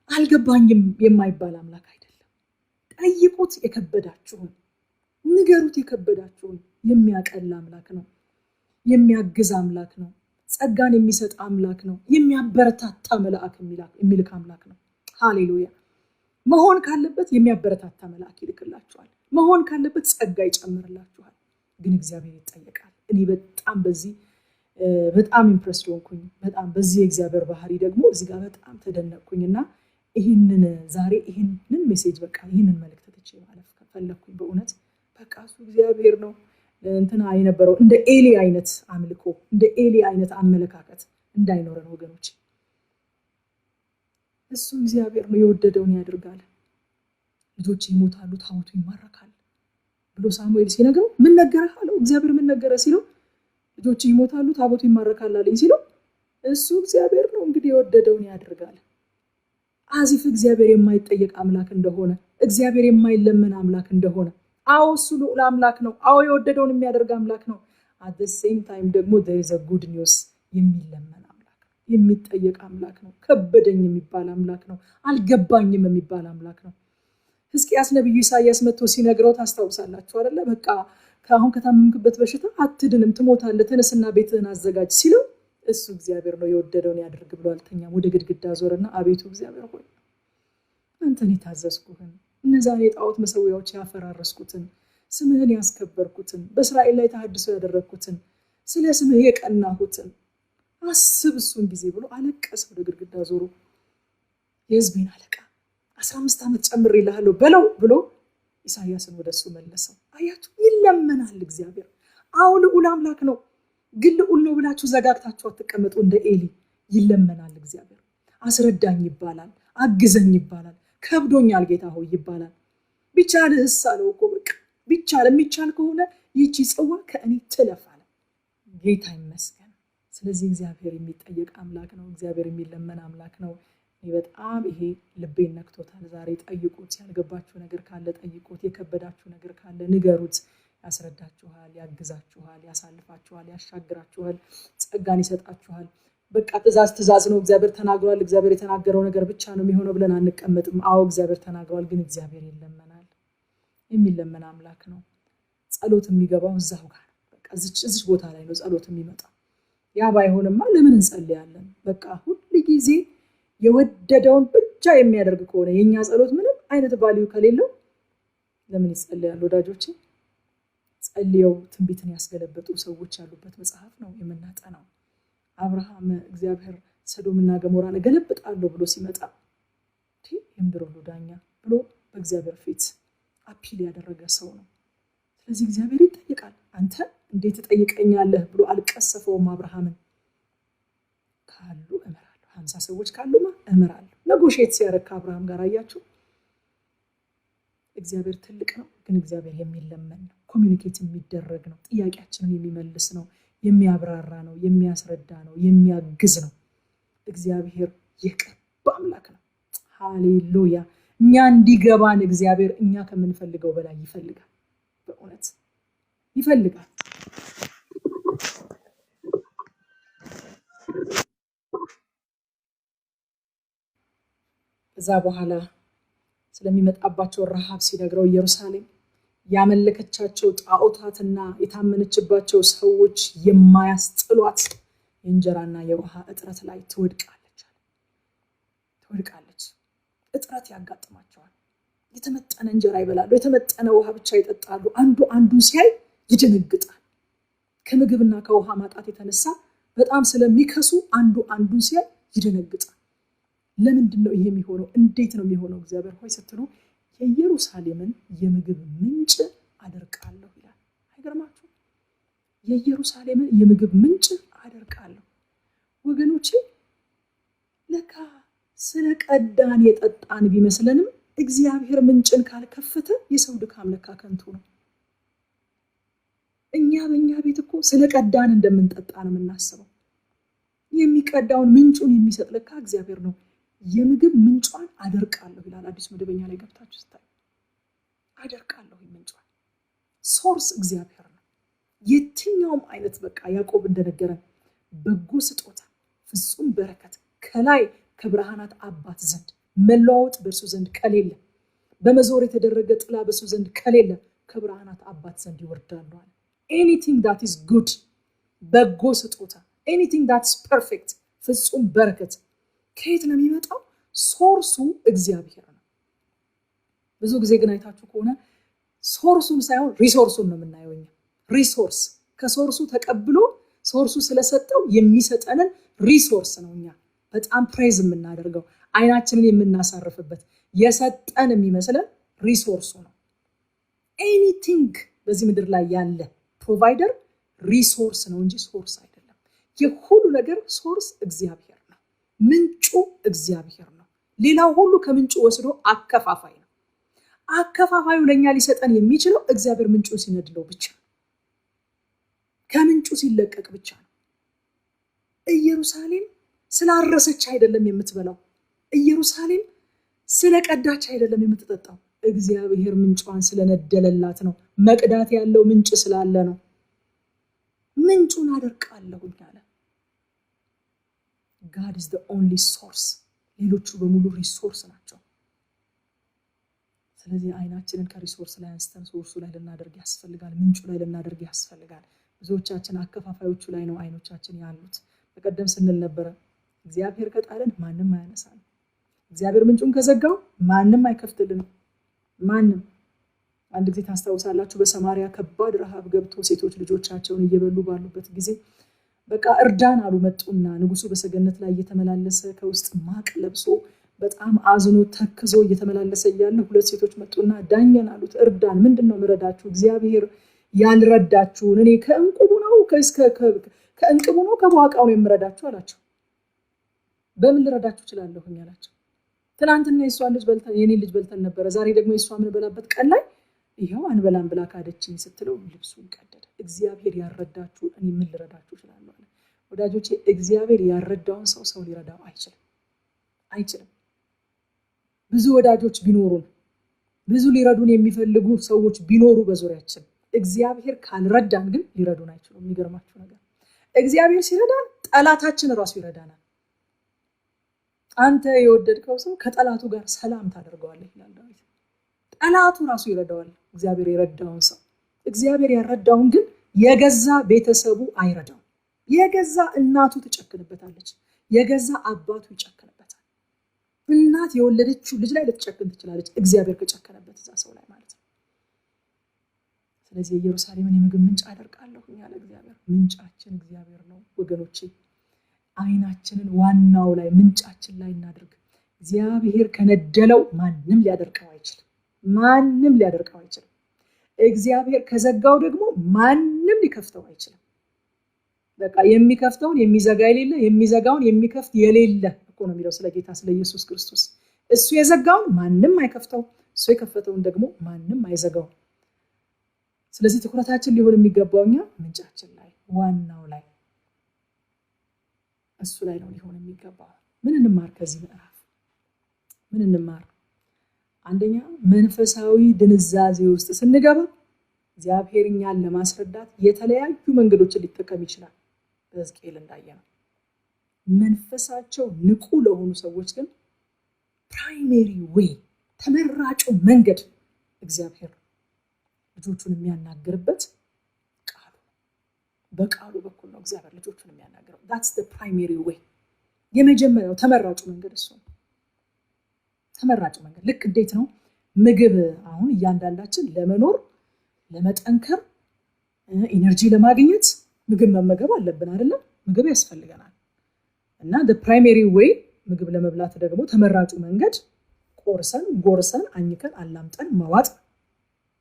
አልገባኝም የማይባል አምላክ አይደለም። ጠይቁት የከበዳችሁን፣ ንገሩት የከበዳችሁን። የሚያቀል አምላክ ነው። የሚያግዝ አምላክ ነው። ጸጋን የሚሰጥ አምላክ ነው። የሚያበረታታ መልአክ የሚልክ አምላክ ነው። ሃሌሉያ። መሆን ካለበት የሚያበረታታ መልአክ ይልክላችኋል። መሆን ካለበት ጸጋ ይጨምርላችኋል። ግን እግዚአብሔር ይጠየቃል። እኔ በጣም ኢምፕረስድ ሆንኩኝ። በጣም በዚህ የእግዚአብሔር ባህሪ ደግሞ እዚህ ጋር በጣም ተደነቅኩኝና ዛሬ ይህንን ሜሴጅ በቃ ይህንን መልእክት ትቼ ማለፍ ፈለኩኝ። በእውነት በቃ እሱ እግዚአብሔር ነው። እንትና የነበረው እንደ ኤሊ አይነት አምልኮ፣ እንደ ኤሊ አይነት አመለካከት እንዳይኖረን ወገኖች። እሱ እግዚአብሔር ነው፣ የወደደውን ያደርጋል። ልጆች ይሞታሉ፣ ታቦቱ ይማረካል ብሎ ሳሙኤል ሲነግረው ምን ነገረህ አለው። እግዚአብሔር ምን ነገረ ሲለው ልጆች ይሞታሉ፣ ታቦቱ ይማረካል አለኝ ሲለው እሱ እግዚአብሔር ነው እንግዲህ የወደደውን ያደርጋል። አዚፍ እግዚአብሔር የማይጠየቅ አምላክ እንደሆነ፣ እግዚአብሔር የማይለመን አምላክ እንደሆነ። አዎ እሱ ልዑል አምላክ ነው። አዎ የወደደውን የሚያደርግ አምላክ ነው። at the same time ደግሞ there is a good news፣ የሚለመን አምላክ ነው፣ የሚጠየቅ አምላክ ነው፣ ከበደኝ የሚባል አምላክ ነው፣ አልገባኝም የሚባል አምላክ ነው። ሕዝቅያስ ነብዩ ኢሳይያስ መጥቶ ሲነግረው ታስታውሳላችሁ አይደለ? በቃ ከአሁን ከታመምክበት በሽታ አትድንም፣ ትሞታለህ፣ ተነስና ቤትህን አዘጋጅ ሲለው እሱ እግዚአብሔር ነው የወደደውን ያደርግ ብሎ አልተኛም። ወደ ግድግዳ ዞረና አቤቱ እግዚአብሔር ሆይ አንተን የታዘዝኩህን እነዛን የጣዖት መሰዊያዎች ያፈራረስኩትን፣ ስምህን ያስከበርኩትን፣ በእስራኤል ላይ ተሐድሶ ያደረግኩትን፣ ስለ ስምህ የቀናሁትን አስብ እሱን ጊዜ ብሎ አለቀሰ። ወደ ግድግዳ ዞሮ የሕዝቤን አለቃ 15 ዓመት ጨምሬልሃለሁ በለው ብሎ ኢሳይያስን ወደሱ መለሰው። አያችሁ፣ ይለመናል እግዚአብሔር። አዎ ልዑል አምላክ ነው። ግን ልዑል ነው ብላችሁ ዘጋግታችሁ አትቀመጡ። እንደ ኤሊ ይለመናል እግዚአብሔር። አስረዳኝ ይባላል፣ አግዘኝ ይባላል፣ ከብዶኛል ጌታ ሆይ ይባላል። ቢቻልህስ አለው እኮ በቃ ቢቻል የሚቻል ከሆነ ይቺ ጽዋ ከእኔ ትለፍ አለ። ጌታ ይመስገን። ስለዚህ እግዚአብሔር የሚጠየቅ አምላክ ነው። እግዚአብሔር የሚለመን አምላክ ነው። በጣም ይሄ ልቤን ነክቶታል። ዛሬ ጠይቁት። ያልገባችሁ ነገር ካለ ጠይቁት። የከበዳችሁ ነገር ካለ ንገሩት። ያስረዳችኋል፣ ያግዛችኋል፣ ያሳልፋችኋል፣ ያሻግራችኋል፣ ጸጋን ይሰጣችኋል። በቃ ትእዛዝ ነው። እግዚአብሔር ተናግሯል። እግዚአብሔር የተናገረው ነገር ብቻ ነው የሚሆነው ብለን አንቀመጥም። አዎ እግዚአብሔር ተናግሯል፣ ግን እግዚአብሔር ይለመናል። የሚለመን አምላክ ነው። ጸሎት የሚገባው እዛው ጋር ነው። በቃ እዚች ቦታ ላይ ነው ጸሎት የሚመጣው። ያ ባይሆንማ ለምን እንጸልያለን? በቃ ሁሉ ጊዜ የወደደውን ብቻ የሚያደርግ ከሆነ የኛ ጸሎት ምንም አይነት ቫልዩ ከሌለው ለምን ይጸልያል? ወዳጆቼ ጸልየው ትንቢትን ያስገለበጡ ሰዎች ያሉበት መጽሐፍ ነው የምናጠናው። አብርሃም እግዚአብሔር ሰዶምና ገሞራን እገለብጣለሁ ብሎ ሲመጣ የምድር ሁሉ ዳኛ ብሎ በእግዚአብሔር ፊት አፒል ያደረገ ሰው ነው። ስለዚህ እግዚአብሔር ይጠይቃል። አንተ እንዴት ትጠይቀኛለህ ብሎ አልቀሰፈውም አብርሃምን። ካሉ እመራለሁ፣ 50 ሰዎች ካሉማ እመራለሁ። ነጎሼት ሲያረካ አብርሃም ጋር አያችሁ። እግዚአብሔር ትልቅ ነው፣ ግን እግዚአብሔር የሚለመን ነው፣ ኮሚኒኬት የሚደረግ ነው፣ ጥያቄያችንን የሚመልስ ነው፣ የሚያብራራ ነው፣ የሚያስረዳ ነው፣ የሚያግዝ ነው። እግዚአብሔር የቅርብ አምላክ ነው። ሃሌሉያ። እኛ እንዲገባን እግዚአብሔር እኛ ከምንፈልገው በላይ ይፈልጋል። በእውነት ይፈልጋል። ከዛ በኋላ ስለሚመጣባቸው ረሃብ ሲነግረው ኢየሩሳሌም ያመለከቻቸው ጣዖታትና የታመነችባቸው ሰዎች የማያስጥሏት የእንጀራና የውሃ እጥረት ላይ ትወድቃለች። እጥረት ያጋጥማቸዋል። የተመጠነ እንጀራ ይበላሉ፣ የተመጠነ ውሃ ብቻ ይጠጣሉ። አንዱ አንዱን ሲያይ ይደነግጣል። ከምግብና ከውሃ ማጣት የተነሳ በጣም ስለሚከሱ አንዱ አንዱን ሲያይ ይደነግጣል። ለምንድን ነው ይሄ የሚሆነው? እንዴት ነው የሚሆነው እግዚአብሔር ሆይ ስትሉ የኢየሩሳሌምን የምግብ ምንጭ አደርቃለሁ ይላል። አይገርማችሁ? የኢየሩሳሌምን የምግብ ምንጭ አደርቃለሁ። ወገኖቼ ለካ ስለቀዳን የጠጣን ቢመስለንም እግዚአብሔር ምንጭን ካልከፈተ የሰው ድካም ለካ ከንቱ ነው። እኛ በእኛ ቤት እኮ ስለቀዳን እንደምንጠጣ ነው የምናስበው። የሚቀዳውን ምንጩን የሚሰጥ ለካ እግዚአብሔር ነው። የምግብ ምንጯን አደርቃለሁ ይላል አዲስ መደበኛ ላይ ገብታችሁ ስታዩ። አደርቃለሁ ምንጯን። ሶርስ እግዚአብሔር ነው። የትኛውም አይነት በቃ ያዕቆብ እንደነገረን በጎ ስጦታ ፍጹም በረከት ከላይ ከብርሃናት አባት ዘንድ መለዋወጥ በእርሱ ዘንድ ከሌለ፣ በመዞር የተደረገ ጥላ በእርሱ ዘንድ ከሌለ ከብርሃናት አባት ዘንድ ይወርዳሉ አለ። ኤኒቲንግ ዳት ኢዝ ጉድ በጎ ስጦታ፣ ኤኒቲንግ ዳት ኢዝ ፐርፌክት ፍጹም በረከት ከየት ነው የሚመጣው? ሶርሱ እግዚአብሔር ነው። ብዙ ጊዜ ግን አይታችሁ ከሆነ ሶርሱን ሳይሆን ሪሶርሱን ነው የምናየው። ሪሶርስ ከሶርሱ ተቀብሎ ሶርሱ ስለሰጠው የሚሰጠንን ሪሶርስ ነው እኛ በጣም ፕሬዝ የምናደርገው፣ አይናችንን የምናሳርፍበት። የሰጠን የሚመስለን ሪሶርሱ ነው። ኤኒቲንግ በዚህ ምድር ላይ ያለ ፕሮቫይደር ሪሶርስ ነው እንጂ ሶርስ አይደለም። የሁሉ ነገር ሶርስ እግዚአብሔር ነው። ምንጩ እግዚአብሔር ነው። ሌላው ሁሉ ከምንጩ ወስዶ አከፋፋይ ነው። አከፋፋዩ ለኛ ሊሰጠን የሚችለው እግዚአብሔር ምንጩ ሲነድለው ብቻ፣ ከምንጩ ሲለቀቅ ብቻ ነው። ኢየሩሳሌም ስላረሰች አይደለም የምትበላው። ኢየሩሳሌም ስለቀዳች አይደለም የምትጠጣው። እግዚአብሔር ምንጯን ስለነደለላት ነው። መቅዳት ያለው ምንጭ ስላለ ነው። ምንጩን አደርቃለሁ ያለ God is the only source። ሌሎቹ በሙሉ ሪሶርስ ናቸው። ስለዚህ አይናችንን ከሪሶርስ ላይ አንስተን ሶርሱ ላይ ልናደርግ ያስፈልጋል። ምንጩ ላይ ልናደርግ ያስፈልጋል። ብዙዎቻችን አከፋፋዮቹ ላይ ነው አይኖቻችን ያሉት። በቀደም ስንል ነበረ እግዚአብሔር ከጣለን ማንም አያነሳን። እግዚአብሔር ምንጩን ከዘጋው ማንም አይከፍትልንም። ማንም። አንድ ጊዜ ታስታውሳላችሁ በሰማሪያ ከባድ ረሃብ ገብቶ ሴቶች ልጆቻቸውን እየበሉ ባሉበት ጊዜ በቃ እርዳን አሉ። መጡና ንጉሱ በሰገነት ላይ እየተመላለሰ ከውስጥ ማቅ ለብሶ በጣም አዝኖ ተክዞ እየተመላለሰ እያለ ሁለት ሴቶች መጡና ዳኘን አሉት። እርዳን፣ ምንድነው ምረዳችሁ? እግዚአብሔር ያልረዳችሁን እኔ ከእንቁቡ ነው ከእንቅቡ ነው ከቧቃው ነው የምረዳችሁ አላቸው። በምን ልረዳችሁ እችላለሁ አላቸው። ትናንትና የሷን ልጅ በልተን የኔ ልጅ በልተን ነበር፣ ዛሬ ደግሞ የሷ ምን በላበት ቀን ላይ ይሄው አንበላም ብላ ካደችኝ ስትለው ልብሱን ቀደደ። እግዚአብሔር ያረዳችሁ እኔ ምን ልረዳችሁ እችላለሁ አለ። ወዳጆቼ እግዚአብሔር ያረዳውን ሰው ሊረዳው አይችልም። ብዙ ወዳጆች ቢኖሩን፣ ብዙ ሊረዱን የሚፈልጉ ሰዎች ቢኖሩ በዙሪያችን፣ እግዚአብሔር ካልረዳን ግን ሊረዱን አይችሉም። የሚገርማችሁ ነገር እግዚአብሔር ሲረዳን ጠላታችን ራሱ ይረዳናል። አንተ የወደድከው ሰው ከጠላቱ ጋር ሰላም ታደርገዋለህ ይላል ዳዊት። ጠላቱ ራሱ ይረዳዋል እግዚአብሔር የረዳውን ሰው። እግዚአብሔር ያረዳውን ግን የገዛ ቤተሰቡ አይረዳው። የገዛ እናቱ ትጨክንበታለች፣ የገዛ አባቱ ይጨክንበታል። እናት የወለደችው ልጅ ላይ ልትጨክን ትችላለች፣ እግዚአብሔር ከጨከነበት እዛ ሰው ላይ ማለት ነው። ስለዚህ ኢየሩሳሌምን የምግብ ምንጭ አደርቃለሁ ያለ እግዚአብሔር፣ ምንጫችን እግዚአብሔር ነው ወገኖቼ። አይናችንን ዋናው ላይ ምንጫችን ላይ እናድርግ። እግዚአብሔር ከነደለው ማንም ሊያደርቀው አይችልም። ማንም ሊያደርቀው አይችልም። እግዚአብሔር ከዘጋው ደግሞ ማንም ሊከፍተው አይችልም። በቃ የሚከፍተውን የሚዘጋ የሌለ የሚዘጋውን የሚከፍት የሌለ እኮ ነው የሚለው ስለ ጌታ ስለ ኢየሱስ ክርስቶስ። እሱ የዘጋውን ማንም አይከፍተው፣ እሱ የከፈተውን ደግሞ ማንም አይዘጋው። ስለዚህ ትኩረታችን ሊሆን የሚገባው እኛ ምንጫችን ላይ ዋናው ላይ እሱ ላይ ነው ሊሆን የሚገባው። ምን እንማር ከዚህ ምዕራፍ? ምን እንማር? አንደኛ መንፈሳዊ ድንዛዜ ውስጥ ስንገባ እግዚአብሔር እኛን ለማስረዳት የተለያዩ መንገዶችን ሊጠቀም ይችላል። በሕዝቅኤል እንዳየነው መንፈሳቸው ንቁ ለሆኑ ሰዎች ግን ፕራይሜሪ ዌይ ተመራጩ መንገድ እግዚአብሔር ልጆቹን የሚያናግርበት ቃሉ፣ በቃሉ በኩል ነው እግዚአብሔር ልጆቹን የሚያናግረው። that's the primary way። የመጀመሪያው ተመራጩ መንገድ እሱ ነው። ተመራጭ መንገድ ልክ እንዴት ነው? ምግብ አሁን እያንዳንዳችን ለመኖር ለመጠንከር ኢነርጂ ለማግኘት ምግብ መመገብ አለብን አይደለ? ምግብ ያስፈልገናል። እና the primary way ምግብ ለመብላት ደግሞ ተመራጩ መንገድ ቆርሰን ጎርሰን አኝከን አላምጠን መዋጥ።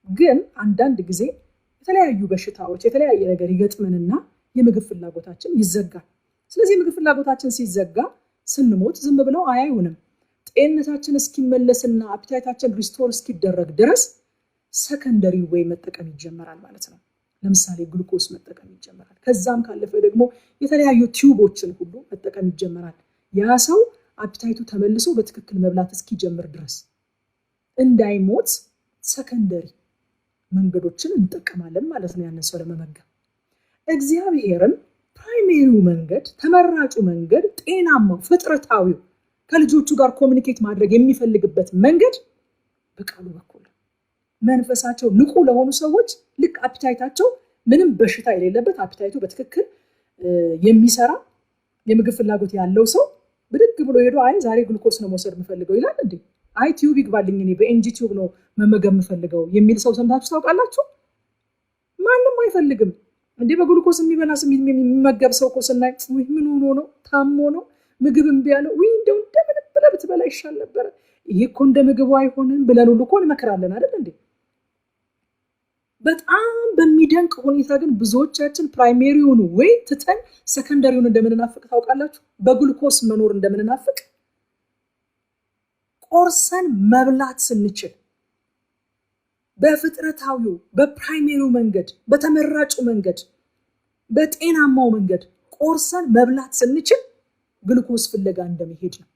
ግን አንዳንድ ጊዜ የተለያዩ በሽታዎች የተለያየ ነገር ይገጥመንና የምግብ ፍላጎታችን ይዘጋል። ስለዚህ የምግብ ፍላጎታችን ሲዘጋ ስንሞት ዝም ብለው አያዩንም። ጤንነታችን እስኪመለስና አፒታይታችን ሪስቶር እስኪደረግ ድረስ ሰከንደሪ ዌይ መጠቀም ይጀመራል ማለት ነው። ለምሳሌ ግሉኮስ መጠቀም ይጀምራል። ከዛም ካለፈ ደግሞ የተለያዩ ቲዩቦችን ሁሉ መጠቀም ይጀምራል። ያ ሰው አፒታይቱ ተመልሶ በትክክል መብላት እስኪጀምር ድረስ እንዳይሞት ሰከንደሪ መንገዶችን እንጠቀማለን ማለት ነው ያንን ሰው ለመመገብ። እግዚአብሔርም ፕራይሜሪው መንገድ ተመራጩ መንገድ ጤናማው ፍጥረታዊው ከልጆቹ ጋር ኮሚኒኬት ማድረግ የሚፈልግበት መንገድ በቃሉ በኩል መንፈሳቸው ንቁ ለሆኑ ሰዎች ልክ አፒታይታቸው ምንም በሽታ የሌለበት አፒታይቱ በትክክል የሚሰራ የምግብ ፍላጎት ያለው ሰው ብድግ ብሎ ሄዶ አይ ዛሬ ግሉኮስ ነው መውሰድ የምፈልገው ይላል እንዴ? አይ ቲዩብ ይግባልኝ እኔ በኤንጂ ቲዩብ ነው መመገብ የምፈልገው የሚል ሰው ሰምታችሁ ታውቃላችሁ? ማንም አይፈልግም እንዴ በግሉኮስ የሚበላ የሚመገብ ሰው እኮ ስናይ ምን ሆኖ ነው ታሞ ነው ምግብ እምቢ ያለው ወይ እንደው እንደምን ብለህ ብትበላ ይሻል ነበር ይሄ እኮ እንደ ምግቡ አይሆንም ብለን ሁሉ እኮ እንመክራለን አይደል እንዴ? በጣም በሚደንቅ ሁኔታ ግን ብዙዎቻችን ፕራይሜሪውን ወይ ትተን ሰከንደሪውን እንደምንናፍቅ ታውቃላችሁ? በግሉኮስ መኖር እንደምንናፍቅ ቆርሰን መብላት ስንችል በፍጥረታዊው በፕራይሜሪው መንገድ በተመራጩ መንገድ በጤናማው መንገድ ቆርሰን መብላት ስንችል ግሉኮስ ፍለጋ እንደመሄድ ነው።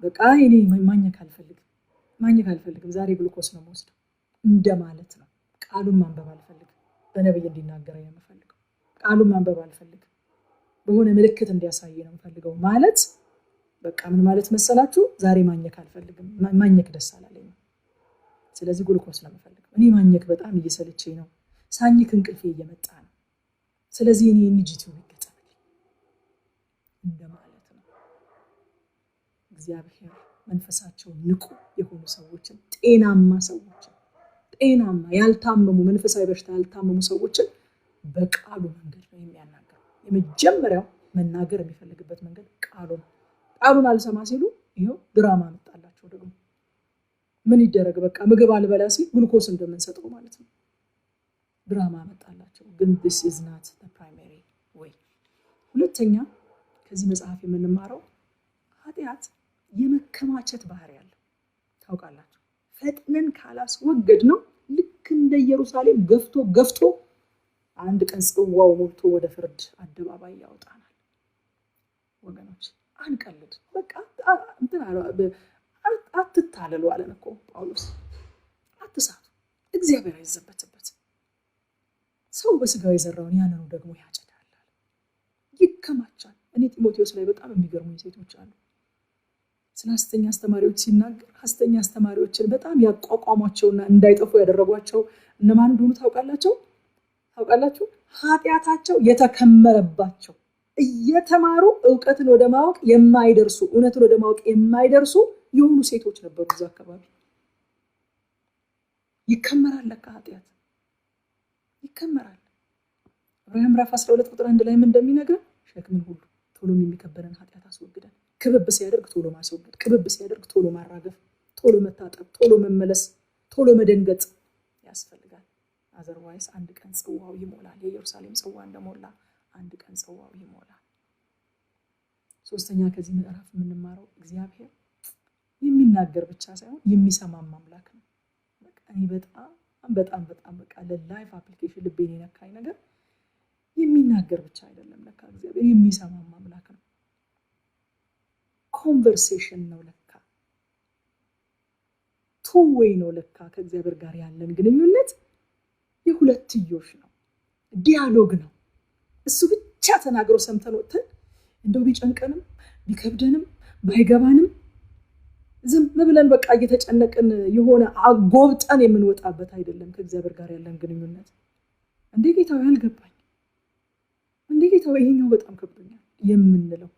በቃ እኔ ማኘክ አልፈልግም ዛሬ ግሉኮስ ነው የምወስደው እንደማለት ነው። ቃሉን ማንበብ አልፈልግም። በነብይ እንዲናገረኝ ነው የምፈልገው። ቃሉን ማንበብ አልፈልግም። በሆነ ምልክት እንዲያሳይ ነው የምፈልገው ማለት በቃ ምን ማለት መሰላችሁ? ዛሬ ማኘክ አልፈልግም። ማኘክ ደስ አላለኝም። ስለዚህ ግሉኮስ ነው የምፈልገው። እኔ ማኘክ በጣም እየሰለቸኝ ነው። ሳኝክ እንቅልፌ እየመጣ ነው። ስለዚህ እኔ ኢኒጂቲው ይገጠምልኝ እንደማለት ነው። እግዚአብሔር መንፈሳቸው ንቁ የሆኑ ሰዎችን ጤናማ ሰዎችን ጤናማ ያልታመሙ መንፈሳዊ በሽታ ያልታመሙ ሰዎችን በቃሉ መንገድ ነው የሚያናገረው። የመጀመሪያው መናገር የሚፈልግበት መንገድ ቃሉን አልሰማ ሲሉ ይሄው ድራማ መጣላቸው። ደግሞ ምን ይደረግ በቃ ምግብ አልበላ ሲል ግሉኮስ እንደምንሰጠው ማለት ነው። ድራማ መጣላቸው። ግን this is not the primary way። ሁለተኛ ከዚህ መጽሐፍ የምንማረው ኃጢአት የመከማቸት ባህሪ ያለው ታውቃላችሁ። ፈጥነን ካላስወገድ ነው ልክ እንደ ኢየሩሳሌም ገፍቶ አንድ ቀን ጽዋው ሞልቶ ወደ ፍርድ አደባባይ ያወጣናል። ወገኖች አንቀልድ። በቃ አትታለሉ አለን እኮ ጳውሎስ። አትሳቱ፣ እግዚአብሔር አይዘበትበት። ሰው በስጋው የዘራውን ያንኑ ደግሞ ያጭዳል፣ ይከማቻል። እኔ ጢሞቴዎስ ላይ በጣም የሚገርሙ ሴቶች አሉ። ስለ ሐሰተኛ አስተማሪዎች ሲናገር ሐሰተኛ አስተማሪዎችን በጣም ያቋቋሟቸውና እንዳይጠፉ ያደረጓቸው እነማን እንደሆኑ ታውቃላችሁ? ኃጢአታቸው የተከመረባቸው እየተማሩ እውቀትን ወደ ማወቅ የማይደርሱ እውነትን ወደ ማወቅ የማይደርሱ የሆኑ ሴቶች ነበሩ እዛ አካባቢ። ይከመራል ለካ ኃጢአት ይከመራል። ዕብራውያን ምዕራፍ 12 ቁጥር 1 ላይ ምን እንደሚነግረን ሸክምን ሁሉ ቶሎ የሚከበረን ኃጢአት አስወግደን ክብብ ሲያደርግ ቶሎ ማስወገድ፣ ክብብ ሲያደርግ ቶሎ ማራገፍ፣ ቶሎ መታጠብ፣ ቶሎ መመለስ፣ ቶሎ መደንገጥ ያስፈልጋል። አዘርዋይስ አንድ ቀን ጽዋው ይሞላል። የኢየሩሳሌም ጽዋ እንደሞላ አንድ ቀን ጽዋው ይሞላል። ሶስተኛ ከዚህ ምዕራፍ የምንማረው እግዚአብሔር የሚናገር ብቻ ሳይሆን የሚሰማም አምላክ ነው። በቃ እኔ በጣም በቃ ለላይፍ አፕሊኬሽን ልቤን የነካኝ ነገር የሚናገር ብቻ አይደለም ለካ እግዚአብሔር የሚሰማም አምላክ ነው። ኮንቨርሴሽን ነው ለካ፣ ቱ ዌይ ነው ለካ። ከእግዚአብሔር ጋር ያለን ግንኙነት የሁለትዮሽ ነው፣ ዲያሎግ ነው። እሱ ብቻ ተናግሮ ሰምተን ወጥተን እንደው ቢጨንቀንም ቢከብደንም ባይገባንም ዝም ብለን በቃ እየተጨነቅን የሆነ አጎብጠን የምንወጣበት አይደለም። ከእግዚአብሔር ጋር ያለን ግንኙነት እንዴ ጌታው ያልገባኝ እንዴ ጌታው ይሄኛው በጣም ከብዶኛል የምንለው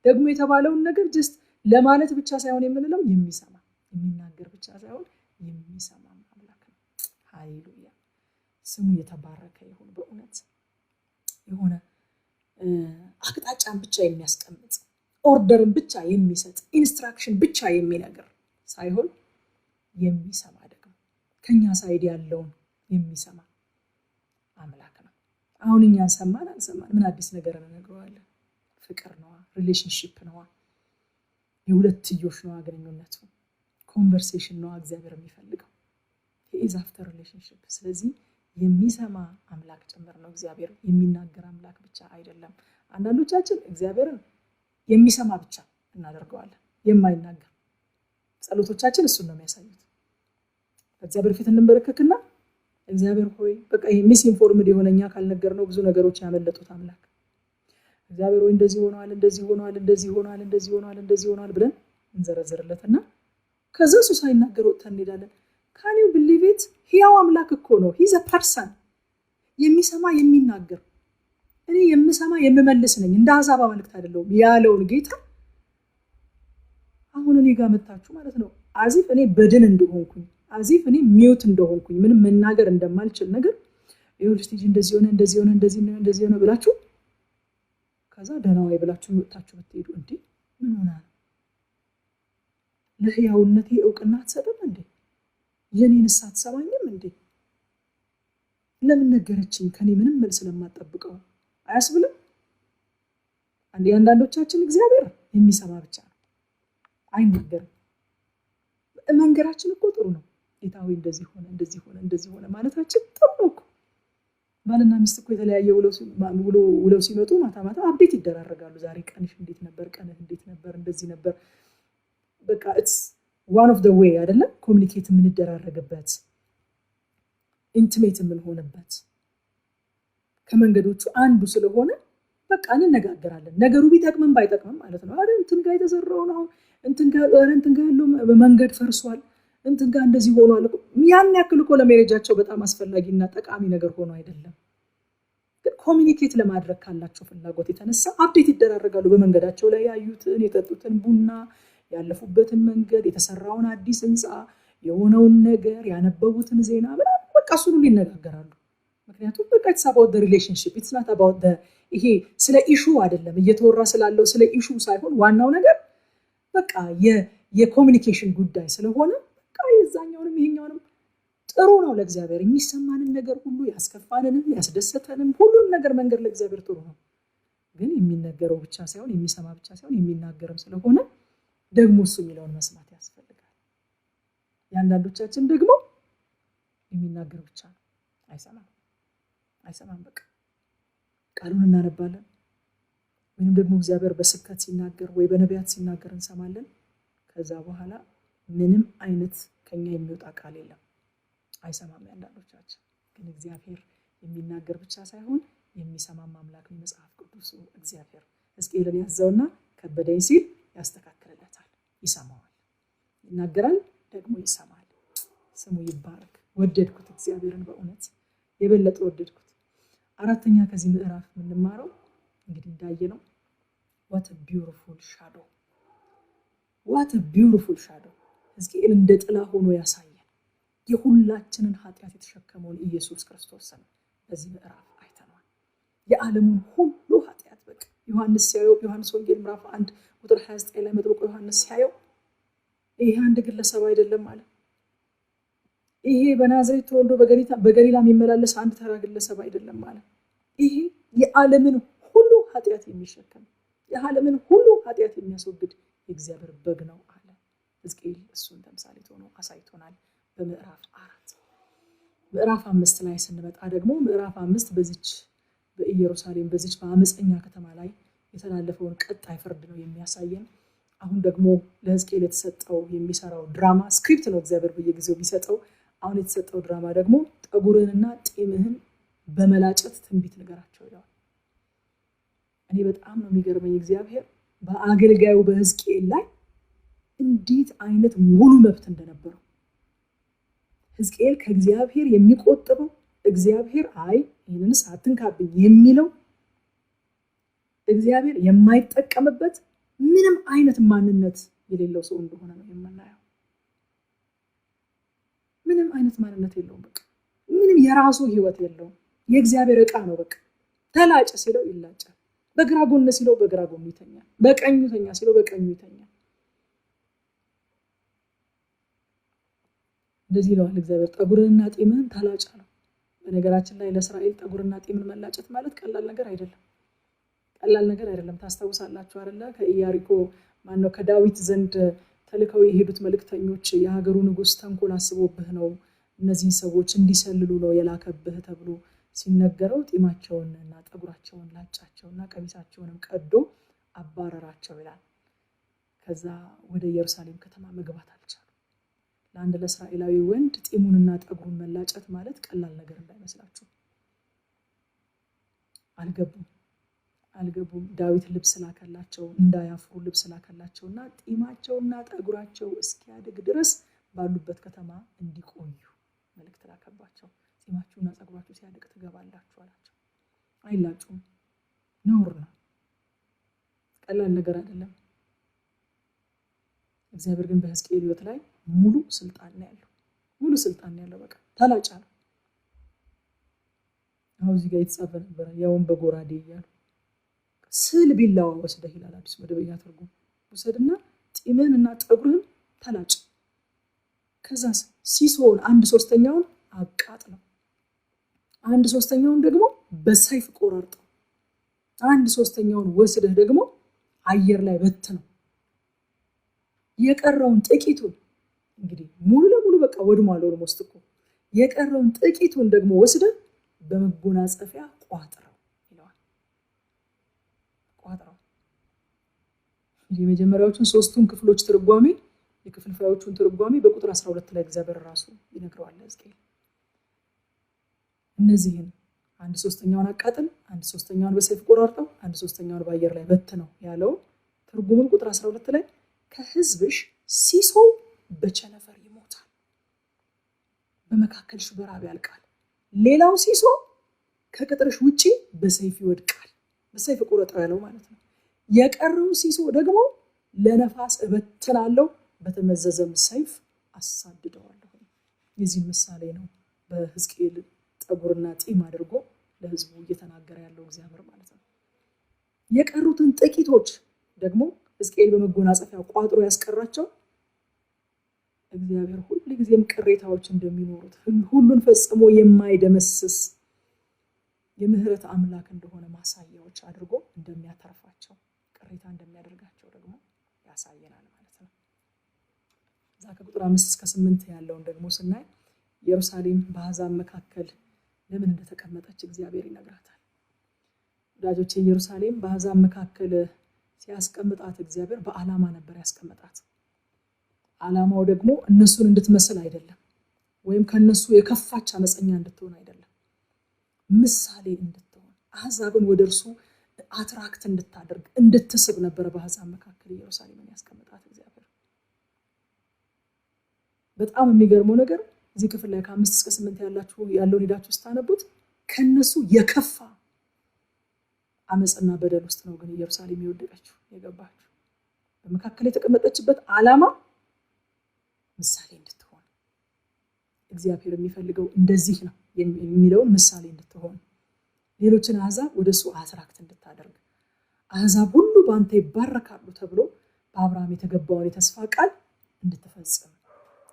ደግሞ የተባለውን ነገር ጀስት ለማለት ብቻ ሳይሆን የምንለው የሚናገር ብቻ ሳይሆን የሚሰማ አምላክ ነው። ሃሌሉያ ስሙ የተባረከ ይሁን። በእውነት የሆነ አቅጣጫን ብቻ የሚያስቀምጥ ኦርደርን ብቻ የሚሰጥ ኢንስትራክሽን ብቻ የሚነግር ሳይሆን የሚሰማ ደግሞ ከኛ ሳይድ ያለውን የሚሰማ አምላክ ነው። አሁን እኛን ሰማን አልሰማን ምን አዲስ ነገር እንነግረዋለን? ፍቅር ነው፣ ሪሌሽንሺፕ ነው፣ የሁለትዮሽ ነው ግንኙነቱ፣ ኮንቨርሴሽን ነው እግዚአብሔር የሚፈልገው። he is after relationship። ስለዚህ የሚሰማ አምላክ ጭምር ነው እግዚአብሔር። የሚናገር አምላክ ብቻ አይደለም። አንዳንዶቻችን እግዚአብሔርን የሚሰማ ብቻ እናደርገዋለን፣ የማይናገር። ጸሎቶቻችን እሱን ነው የሚያሳዩት። በእግዚአብሔር ፊት እንበረከክና እግዚአብሔር ሆይ በቃ ይሄ ሚስ ኢንፎርምድ የሆነኛ ካልነገርነው ብዙ ነገሮች ያመለጡት አምላክ እግዚአብሔር ሆይ እንደዚህ ሆኗል፣ እንደዚህ ሆኗል፣ እንደዚህ ሆኗል፣ እንደዚህ ሆኗል፣ እንደዚህ ሆኗል ብለን እንዘረዝርለትና ከዛ እሱ ሳይናገር ወጥተን እንሄዳለን። ካን ዩ ቢሊቭ ኢት? ሕያው አምላክ እኮ ነው። ሂዝ አ ፐርሰን፣ የሚሰማ የሚናገር። እኔ የምሰማ የምመልስ ነኝ፣ እንደ አሕዛብ አማልክት አይደለሁም ያለውን ጌታ አሁን እኔ ጋር መጣችሁ ማለት ነው። አዚፍ እኔ በድን እንደሆንኩኝ፣ አዚፍ እኔ ሚውት እንደሆንኩኝ፣ ምንም መናገር እንደማልችል ነገር ይኸውልሽ ልጅ እንደዚህ ሆነ፣ እንደዚህ ሆነ፣ እንደዚህ ሆነ ብላችሁ ከዛ ደህና ወይ ብላችሁ ወጣችሁ ብትሄዱ እንዴ ምን ሆነ? ለሕያውነቴ እውቅና አትሰጥም እንዴ? የኔንስ አትሰማኝም እንዴ? ለምን ነገረችኝ ከኔ ምንም መልስ ለማጠብቀው አያስብልም? አንዳንዶቻችን እግዚአብሔር የሚሰማ ብቻ ነው፣ አይናገርም። መንገራችን እኮ ጥሩ ነው። ጌታዊ እንደዚህ ሆነ፣ እንደዚህ ሆነ፣ እንደዚህ ሆነ ማለታችን ጥሩ ነው እኮ። ባልና ሚስት እኮ የተለያየ ውለው ሲመጡ ማታ ማታ አፕዴት ይደራረጋሉ። ዛሬ ቀንሽ እንዴት ነበር? ቀንህ እንዴት ነበር? እንደዚህ ነበር። በቃ it's one of the way አይደለም ኮሙኒኬት የምንደራረግበት ኢንቲሜት የምንሆንበት ከመንገዶቹ አንዱ ስለሆነ በቃ እንነጋገራለን። ነገሩ ቢጠቅምም ባይጠቅምም ማለት ነው። አረ እንትን ጋር የተሰራው ነው፣ እንትን ጋር ያለው መንገድ ፈርሷል፣ እንትን ጋር እንደዚህ ሆኗል። ያን ያክል እኮ ለሜሬጃቸው በጣም አስፈላጊና ጠቃሚ ነገር ሆኖ አይደለም። ግን ኮሙኒኬት ለማድረግ ካላቸው ፍላጎት የተነሳ አፕዴት ይደራረጋሉ። በመንገዳቸው ላይ ያዩትን፣ የጠጡትን ቡና፣ ያለፉበትን መንገድ፣ የተሰራውን አዲስ ህንፃ፣ የሆነውን ነገር፣ ያነበቡትን ዜና በቃ እሱን ሁሉ ይነጋገራሉ። ምክንያቱም በቃ it's about the relationship, it's not about the ይሄ ስለ ኢሹ አይደለም እየተወራ ስላለው ስለ ኢሹ ሳይሆን ዋናው ነገር በቃ የኮሙኒኬሽን ጉዳይ ስለሆነ በቃ የዛኛውንም ይሄኛውንም ጥሩ ነው ለእግዚአብሔር። የሚሰማንን ነገር ሁሉ ያስከፋንንም ያስደሰተንም ሁሉም ነገር መንገድ ለእግዚአብሔር ጥሩ ነው። ግን የሚነገረው ብቻ ሳይሆን የሚሰማ ብቻ ሳይሆን የሚናገርም ስለሆነ ደግሞ እሱ የሚለውን መስማት ያስፈልጋል። ያንዳንዶቻችን ደግሞ የሚናገር ብቻ ነው፣ አይሰማም። በቃ ቃሉን እናነባለን ወይንም ደግሞ እግዚአብሔር በስብከት ሲናገር ወይ በነቢያት ሲናገር እንሰማለን። ከዛ በኋላ ምንም አይነት ከኛ የሚወጣ ቃል የለም፣ አይሰማም። ያንዳንዶቻችን ግን እግዚአብሔር የሚናገር ብቻ ሳይሆን የሚሰማም አምላክ ነው። መጽሐፍ ቅዱስ እግዚአብሔር ሕዝቅኤልን ያዘውና ከበደኝ ሲል ያስተካክልለታል፣ ይሰማዋል። ይናገራል ደግሞ ይሰማል። ስሙ ይባረክ። ወደድኩት እግዚአብሔርን፣ በእውነት የበለጠ ወደድኩት። አራተኛ ከዚህ ምዕራፍ የምንማረው እንግዲህ እንዳየነው what a beautiful shadow ሕዝቅኤል እንደ ጥላ ሆኖ ያሳየን የሁላችንን ኃጢአት የተሸከመውን ኢየሱስ ክርስቶስን በዚህ ምዕራፍ አይተናል። የዓለሙን ሁሉ ኃጢአት በቃ ዮሐንስ ሲያየው፣ ዮሐንስ ወንጌል ምዕራፍ 1 ቁጥር 29 ላይ መጥምቁ ዮሐንስ ሲያየው ይሄ አንድ ግለሰብ አይደለም ማለት ይሄ በናዝሬት ተወልዶ በገሊላ የሚመላለስ አንድ ተራ ግለሰብ አይደለም ማለት ይሄ የዓለምን ሁሉ ኃጢአት የሚሸከም የዓለምን ሁሉ ኃጢአት የሚያስወግድ የእግዚአብሔር በግ ነው አለ። ሕዝቅኤል እሱን ተምሳሌት ሆኖ አሳይቶናል በምዕራፍ 4። ምዕራፍ 5 ላይ ስንመጣ ደግሞ ምዕራፍ 5 በዚች በኢየሩሳሌም በዚች በአመፀኛ ከተማ ላይ የተላለፈውን ቀጣይ ፍርድ ነው የሚያሳየን። አሁን ደግሞ ለሕዝቅኤል የተሰጠው የሚሰራው ድራማ ስክሪፕት ነው እግዚአብሔር በየጊዜው ቢሰጠው። አሁን የተሰጠው ድራማ ደግሞ ጠጉርህንና ጢምህን በመላጨት ትንቢት ንገራቸው ይላል። እኔ በጣም ነው የሚገርመኝ እግዚአብሔር በአገልጋዩ በሕዝቅኤል ላይ እንዴት አይነት ሙሉ መብት እንደነበረው። ሕዝቅኤል ከእግዚአብሔር የሚቆጥበው እግዚአብሔር አይ ይህንንስ አትንካብኝ የሚለው እግዚአብሔር የማይጠቀምበት ምንም አይነት ማንነት የሌለው ሰው እንደሆነ ነው የምናየው። ምንም አይነት ማንነት የለውም። በቃ ምንም የራሱ ህይወት የለውም። የእግዚአብሔር ዕቃ ነው። በቃ ተላጨ ሲለው ይላጫል፣ በግራ ጎን ሲለው በግራ ጎኑ ይተኛል፣ በቀኙ ተኛ ሲለው በቀኙ ይተኛል። እንደዚህ ይለዋል እግዚአብሔር ጠጉርንና ጢምህን ተላጭ ነው። በነገራችን ላይ ለእስራኤል ጠጉርና ጢምን መላጨት ማለት ቀላል ነገር አይደለም። ታስታውሳላችሁ አይደለ? ከኢያሪኮ ማነው ከዳዊት ዘንድ ተልከው የሄዱት መልእክተኞች የሀገሩ ንጉስ ተንኮል አስቦብህ ነው እነዚህን ሰዎች እንዲሰልሉ ነው የላከብህ ተብሎ ሲነገረው ጢማቸውንና ጠጉራቸውን ላጫቸውና ቀሚሳቸውንም ቀዶ አባረራቸው ይላል። ከዛ ወደ ኢየሩሳሌም ከተማ መግባት አልቻሉም። ለአንድ ለእስራኤላዊ ወንድ ጢሙንና ጠጉሩን መላጨት ማለት ቀላል ነገር እንዳይመስላችሁ። አልገቡም። ዳዊት ልብስ ላከላቸው፣ እንዳያፍሩ ልብስ ላከላቸውና ጢማቸውና ጠጉራቸው እስኪያድግ ድረስ ባሉበት ከተማ እንዲቆዩ መልእክት ላከባቸው። ጢማችሁና ጠጉራችሁ ሲያድግ ትገባላችሁ አላቸው። አይላጩም፣ ነውር ነው፣ ቀላል ነገር አይደለም። እግዚአብሔር ግን በሕዝቅኤል ሕይወት ላይ ሙሉ ስልጣን ነው ያለው። በቃ ተላጫ ነው። አሁን እዚህ ጋር የተጻፈ ነበር ያውን በጎራዴ እያሉ ስል ቢላዋ ወስደህ ይላል አዲስ መደበኛ ትርጉም። ውሰድና ጢምህንና ጠጉርህን ተላጭ። ከዛ ሲሶውን 1/3 አቃጥለው፣ 1/3 ደግሞ በሰይፍ ቆራርጠው፣ 1/3 ወስደህ ደግሞ አየር ላይ በትነው። የቀረውን ጥቂቱን እንግዲህ ሙሉ ለሙሉ በቃ ወድሟል ኦልሞስት እኮ። የቀረውን ጥቂቱን ደግሞ ወስደህ በመጎናጸፊያ ቋጥረው ይለዋል። ቋጥረው የመጀመሪያዎቹን 3ቱን ክፍሎች ትርጓሜ፣ የክፍልፋዮቹን ትርጓሜ በቁጥር 12 ላይ እግዚአብሔር ራሱ ይነግረዋል ሕዝቅኤል። እነዚህን 1/3 አቃጥል፣ 1/3 በሰይፍ ቆራርጠው፣ 1/3 በአየር ላይ በትነው ያለው ትርጉሙን ቁጥር 12 ላይ ከሕዝብሽ ሲሶው በቸነፈር ይሞታል፣ በመካከልሽ በራብ ያልቃል። ሌላው ሲሶ ከቅጥርሽ ውጪ በሰይፍ ይወድቃል። በሰይፍ ቆረጠው ያለው ማለት ነው። የቀረው ሲሶ ደግሞ ለነፋስ እበትናለሁ፣ በተመዘዘም ሰይፍ አሳድደዋለሁ። የዚህ ምሳሌ ነው በሕዝቅኤል ጠጉርና ጢም አድርጎ ለሕዝቡ እየተናገረ ያለው እግዚአብሔር ማለት ነው። የቀሩትን ጥቂቶች ደግሞ ሕዝቅኤል በመጎናጸፊያው ቋጥሮ ያስቀራቸው እግዚአብሔር ሁልጊዜም ቅሬታዎች እንደሚኖሩት ሁሉን ፈጽሞ የማይደመስስ የምህረት አምላክ እንደሆነ ማሳያዎች አድርጎ እንደሚያተርፋቸው፣ ቅሬታ እንደሚያደርጋቸው ደግሞ ያሳየናል ማለት ነው። እዛ ከቁጥር 5 እስከ 8 ያለውን ደግሞ ስናይ ኢየሩሳሌም በአሕዛብ መካከል ለምን እንደተቀመጠች እግዚአብሔር ይነግራታል። ወዳጆቼ ኢየሩሳሌም በአሕዛብ መካከል ሲያስቀምጣት እግዚአብሔር በዓላማ ነበር ያስቀምጣት። ዓላማው ደግሞ እነሱን እንድትመስል አይደለም፣ ወይም ከነሱ የከፋች አመፀኛ እንድትሆን አይደለም፣ ምሳሌ እንድትሆን፣ አሕዛብን ወደ እርሱ አትራክት እንድታደርግ እንድትስብ ነበር በአሕዛብ መካከል ኢየሩሳሌምን ያስቀምጣት እግዚአብሔር። በጣም የሚገርመው ነገር እዚህ ክፍል ላይ ከ5 እስከ 8 ያለውን ሄዳችሁ ስታነቡት ከነሱ የከፋ አመፅና በደል ውስጥ ነው ግን ኢየሩሳሌም የወደቀችው የገባችው። በመካከል የተቀመጠችበት ዓላማ ምሳሌ እንድትሆን፣ እግዚአብሔር የሚፈልገው እንደዚህ ነው የሚለውን ምሳሌ እንድትሆን፣ ሌሎችን አሕዛብ ወደሱ አትራክት እንድታደርግ፣ አሕዛብ ሁሉ በአንተ ይባረካሉ ተብሎ በአብርሃም የተገባውን የተስፋ ቃል እንድትፈጽም፣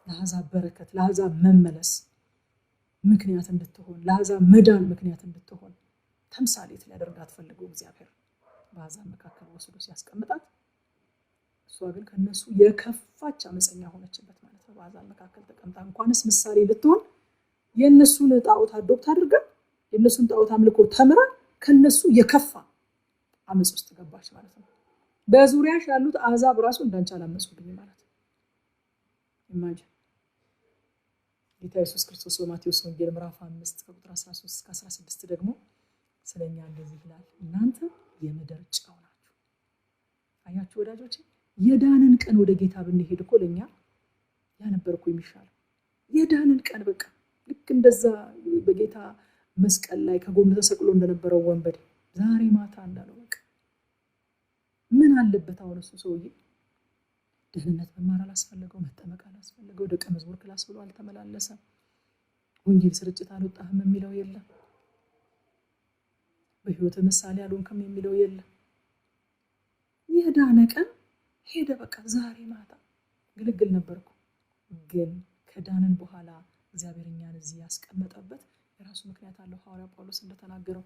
ለአሕዛብ በረከት፣ ለአሕዛብ መመለስ ምክንያት እንድትሆን፣ ለአሕዛብ መዳን ምክንያት እንድትሆን ተምሳሌት ሊያደርጋት ፈልጎ እግዚአብሔር በአሕዛብ መካከል ወስዶ ሲያስቀምጣት፣ እሷ ግን ከነሱ የከፋች አመፀኛ ሆነችበት ማለት ነው። በአሕዛብ መካከል ተቀምጣ እንኳንስ ምሳሌ ልትሆን የእነሱን ጣዖት አዶፕት አድርጋ የእነሱን ጣዖት አምልኮ ተምራ ከነሱ የከፋ አመፅ ውስጥ ገባች ማለት ነው። በዙሪያሽ ያሉት አሕዛብ ራሱ እንዳንቺ አላመፁብኝ ማለት ነው። ኢማጂን ጌታ ኢየሱስ ክርስቶስ በማቴዎስ ወንጌል ምዕራፍ 5 ከቁጥር 13 እስከ 16 ደግሞ ስለኛ እንደዚህ ይላል፣ እናንተ የምድር ጨው ናችሁ። አያችሁ ወዳጆቼ፣ የዳንን ቀን ወደ ጌታ ብንሄድ እኮ ለኛ ያነበርኩ የሚሻለው የዳንን ቀን በቃ ልክ እንደዛ በጌታ መስቀል ላይ ከጎኑ ተሰቅሎ እንደነበረው ወንበዴ ዛሬ ማታ እንዳለው በቃ ምን አለበት አሁን እሱ ሰውዬ ደህንነት መማር አላስፈለገው፣ መጠመቅ አላስፈለገው፣ ደቀ መዝሙር ክላስ ብሎ አልተመላለሰም፣ ወንጌል ስርጭት አልወጣህም የሚለው የለም፣ በህይወት ምሳሌ አልሆንክም የሚለው የለም። የዳነ ቀን ሄደ በቃ ዛሬ ማታ ግልግል ነበርኩ። ግን ከዳንን በኋላ እግዚአብሔር እኛን እዚህ ያስቀመጠበት የራሱ ምክንያት አለው። ሐዋርያ ጳውሎስ እንደተናገረው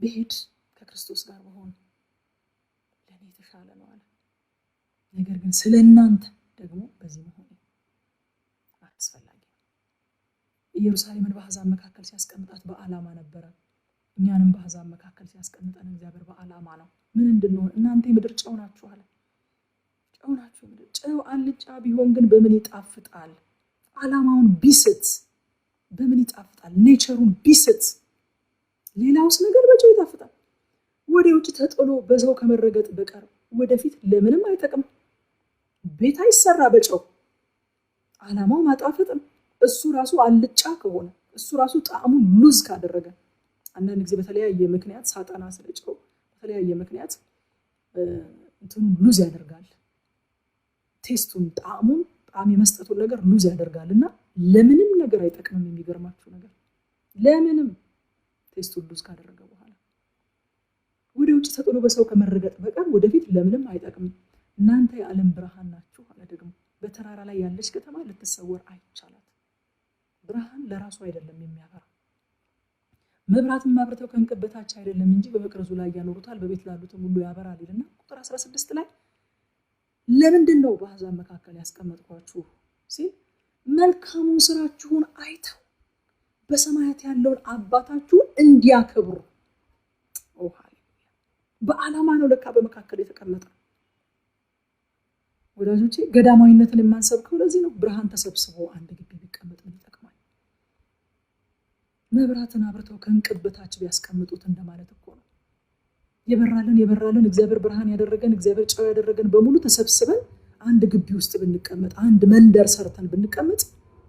ብሄድ ከክርስቶስ ጋር በሆን ለኔ የተሻለ ነው አለ። ነገር ግን ስለእናንተ ደግሞ በዚህ መሆን አስፈላጊ ነው። ኢየሩሳሌምን በአሕዛብ መካከል ሲያስቀምጣት በዓላማ ነበረ። እኛንም በአሕዛብ መካከል ሲያስቀምጠን እግዚአብሔር በዓላማ ነው። ምን እንድንሆን? እናንተ የምድር ጨው ናችሁ አለ። ጨው ናችሁ ምድር። ጨው አልጫ ቢሆን ግን በምን ይጣፍጣል? ዓላማውን ቢስት በምን ይጣፍጣል? ኔቸሩን ቢስት ሌላውስ ነገር በጨው ይጣፍጣል። ወደ ውጭ ተጥሎ በሰው ከመረገጥ በቀር ወደፊት ለምንም አይጠቅም። ቤት አይሰራ በጨው፣ ዓላማው ማጣፈጥ ነው። እሱ ራሱ አልጫ ከሆነ፣ እሱ ራሱ ጣዕሙን ሉዝ ካደረገ፣ አንዳንድ ጊዜ በተለያየ ምክንያት ሳጠና ስለ ጨው በተለያየ ምክንያት እንትኑ ሉዝ ያደርጋል። ቴስቱን፣ ጣዕም የመስጠቱን ነገር ሉዝ ያደርጋል እና ለምንም ነገር አይጠቅምም። የሚገርማችሁ ነገር ለምንም ቴስቱን ሉዝ ካደረገ በኋላ ወደ ውጭ ተጥሎ በሰው ከመረገጥ በቀር ወደፊት ለምንም አይጠቅምም። እናንተ የዓለም ብርሃን ናችሁ አለ። ደግሞ በተራራ ላይ ያለች ከተማ ልትሰወር አይቻላት። ብርሃን ለራሱ አይደለም የሚያበራው። መብራትን ማብረተው ከእንቅብ በታች አይደለም እንጂ በመቅረዙ ላይ ያኖሩታል፣ በቤት ላሉትም ሁሉ ያበራል ይልና ቁጥር 16 ላይ ለምንድን ነው በአሕዛብ መካከል ያስቀመጥኳችሁ ሲል መልካሙን ስራችሁን አይተው በሰማያት ያለውን አባታችሁን እንዲያከብሩ። ሃሌሉያ! በዓላማ ነው ለካ በመካከል የተቀመጠ። ወዳጆቼ ገዳማዊነትን የማንሰብከው ለዚህ ነው። ብርሃን ተሰብስቦ አንድ ግቢ ቢቀመጥ ምን ይጠቅማል? መብራትን አብርተው ከእንቅብ በታች ቢያስቀምጡት እንደማለት እኮ ነው። የበራልን እግዚአብሔር ብርሃን ያደረገን እግዚአብሔር ጨው ያደረገን በሙሉ ተሰብስበን አንድ ግቢ ውስጥ ብንቀመጥ፣ አንድ መንደር ሰርተን ብንቀመጥ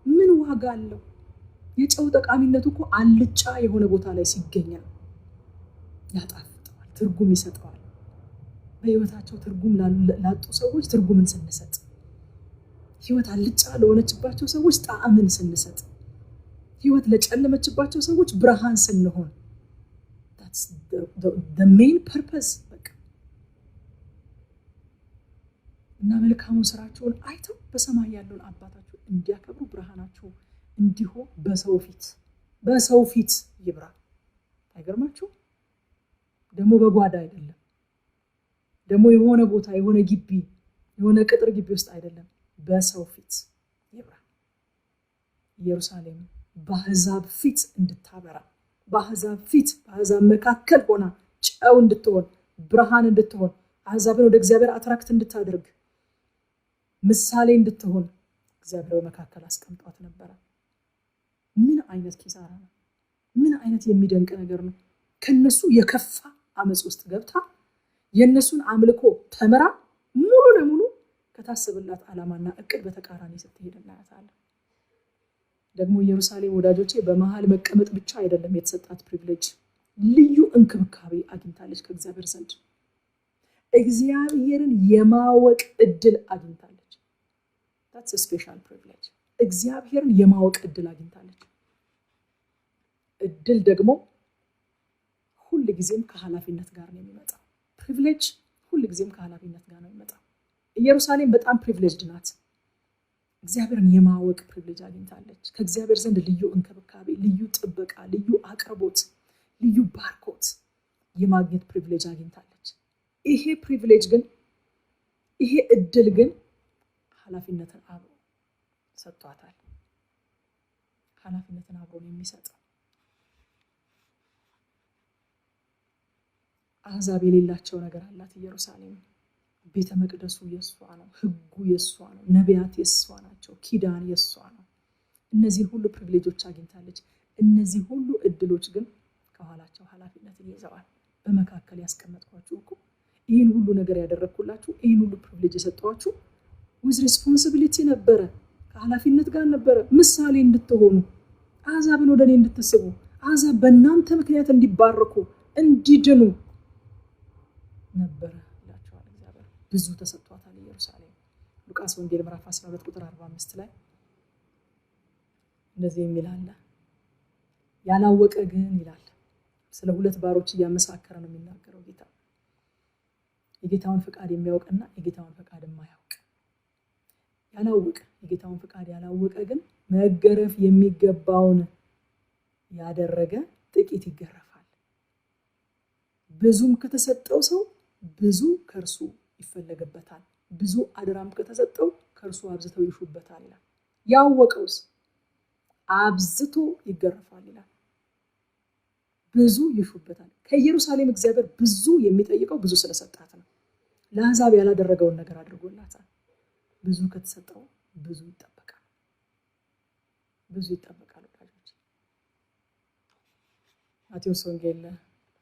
ምን ዋጋ አለው? የጨው ጠቃሚነቱ እኮ አልጫ የሆነ ቦታ ላይ ሲገኝ ያጣፍጠዋል፣ ትርጉም ይሰጠዋል። በህይወታቸው ትርጉም ላጡ ሰዎች ትርጉምን ስንሰጥ፣ ህይወት አልጫ ለሆነችባቸው ሰዎች ጣዕምን ስንሰጥ፣ ህይወት ለጨለመችባቸው ሰዎች ብርሃን ስንሆን the main purpose በቃ። እና መልካሙን ስራችሁን አይተው በሰማይ ያለውን አባታችሁ እንዲያከብሩ ብርሃናችሁ እንዲሁ በሰው ፊት ይብራ። አይገርማችሁ? ደግሞ በጓዳ አይደለም፣ ደግሞ የሆነ ቦታ የሆነ ግቢ የሆነ ቅጥር ግቢ ውስጥ አይደለም፣ በሰው ፊት ይብራ። ኢየሩሳሌም በአሕዛብ ፊት እንድታበራ፣ በአሕዛብ ፊት በአሕዛብ መካከል ሆና ጨው እንድትሆን፣ ብርሃን እንድትሆን፣ አሕዛብን ወደ እግዚአብሔር አትራክት እንድታደርግ፣ ምሳሌ እንድትሆን እግዚአብሔር በመካከል አስቀምጧት ነበረ። ምን አይነት ኪሳራ ነው! ምን አይነት የሚደንቅ ነገር ነው! ከነሱ የከፋ አመጽ ውስጥ ገብታ የነሱን አምልኮ ተመራ ሙሉ ለሙሉ ከታሰበላት ዓላማና እቅድ በተቃራኒ ስትሄድ እናያታለን። ደግሞ ኢየሩሳሌም ወዳጆቼ በመሃል መቀመጥ ብቻ አይደለም የተሰጣት ፕሪቪሌጅ፣ ልዩ እንክብካቤ አግኝታለች ከእግዚአብሔር ዘንድ። እግዚአብሔርን የማወቅ እድል አግኝታለች። that's a special privilege። እግዚአብሔርን የማወቅ እድል አግኝታለች። እድል ደግሞ ሁሉ ጊዜም ከኃላፊነት ጋር ነው የሚመጣው። ፕሪቪሌጅ ሁሉ ጊዜም ከኃላፊነት ጋር ነው የሚመጣው። ኢየሩሳሌም በጣም ፕሪቪሌጅድ ናት። እግዚአብሔርን የማወቅ ፕሪቪሌጅ አግኝታለች። ከእግዚአብሔር ዘንድ ልዩ እንክብካቤ፣ ልዩ ጥበቃ፣ ልዩ አቅርቦት፣ ልዩ ባርኮት የማግኘት ፕሪቪሌጅ አግኝታለች። ይሄ ፕሪቪሌጅ ግን ይሄ እድል ግን ኃላፊነትን አብሮ ሰጥቷታል። ኃላፊነትን አብሮ ነው የሚሰጠው። አሕዛብ የሌላቸው ነገር አላት ኢየሩሳሌም። ቤተ መቅደሱ የሷ ነው፣ ህጉ የሷ ነው፣ ነቢያት የሷ ናቸው፣ ኪዳን የሷ ነው። እነዚህ ሁሉ ፕሪቪሌጆች አግኝታለች። እነዚህ ሁሉ እድሎች ግን ከኋላቸው ኃላፊነትን ይዘዋል። በመካከል ያስቀመጥኳችሁ እኮ ይህን ሁሉ ነገር ያደረኩላችሁ፣ ይህን ሁሉ ፕሪቪሌጅ የሰጠኋችሁ with responsibility ነበረ፣ ከኃላፊነት ጋር ነበረ። ምሳሌ እንድትሆኑ፣ አሕዛብን ወደ እኔ እንድትስቡ፣ አሕዛብ በእናንተ ምክንያት እንዲባረኩ እንዲድኑ ነበረ ይላችኋል እግዚአብሔር። ብዙ ተሰጥቷታል ኢየሩሳሌም። ሉቃስ ወንጌል ምዕራፍ 12 ቁጥር 45 ላይ እንደዚህ የሚል አለ። ያላወቀ ግን ይላል። ስለ ሁለት ባሮች እያመሳከረ ነው የሚናገረው ጌታ። የጌታውን ፈቃድ የሚያውቅና የጌታውን ፈቃድ የማያውቅ። ያላወቀ የጌታውን ፈቃድ ያላወቀ ግን መገረፍ የሚገባውን ያደረገ ጥቂት ይገረፋል። ብዙም ከተሰጠው ሰው ብዙ ከርሱ ይፈለግበታል፣ ብዙ አደራም ከተሰጠው ከርሱ አብዝተው ይሹበታል ይላል። ያወቀውስ አብዝቶ ይገረፋል ይላል። ብዙ ይሹበታል። ከኢየሩሳሌም እግዚአብሔር ብዙ የሚጠይቀው ብዙ ስለሰጣት ነው። ለአሕዛብ ያላደረገውን ነገር አድርጎላታል። ብዙ ከተሰጠው ብዙ ይጠበቃል። ብዙ ይጠበቃል ወዳጆች። ማቴዎስ ወንጌል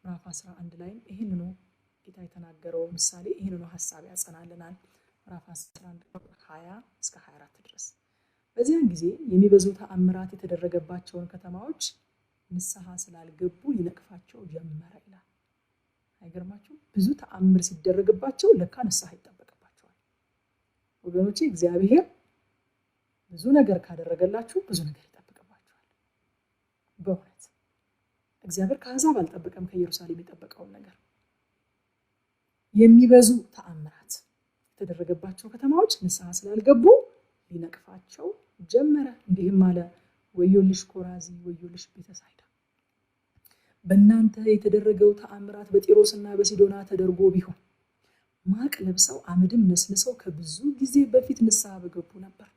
ምዕራፍ 11 ላይ ይሄንኑ ጌታ የተናገረው ምሳሌ ይሄንኑ ሐሳብ ያጸናልናል። ምዕራፍ 11 ቁጥር 20 እስከ 24 ድረስ። በዚያን ጊዜ የሚበዙ ተአምራት የተደረገባቸውን ከተማዎች ንስሐ ስላልገቡ ይነቅፋቸው ጀመረ ይላል። አይገርማችሁ? ብዙ ተአምር ሲደረግባቸው ለካ ንስሐ ይጠበቅባቸዋል። ወገኖቼ እግዚአብሔር ብዙ ነገር ካደረገላችሁ ብዙ ነገር ይጠብቅባችኋል። በእውነት እግዚአብሔር ከአሕዛብ አልጠበቀም ከኢየሩሳሌም የጠበቀውን ነገር። የሚበዙ ተአምራት የተደረገባቸው ከተማዎች ንስሐ ስላልገቡ ሊነቅፋቸው ጀመረ። እንዲህም አለ፣ ወዮልሽ ኮራዚ፣ ወዮልሽ ቤተሳይዳ፣ በእናንተ የተደረገው ተአምራት በጢሮስና በሲዶና ተደርጎ ቢሆን ማቅ ለብሰው አመድም ነስንሰው ከብዙ ጊዜ በፊት ንስሐ በገቡ ነበር።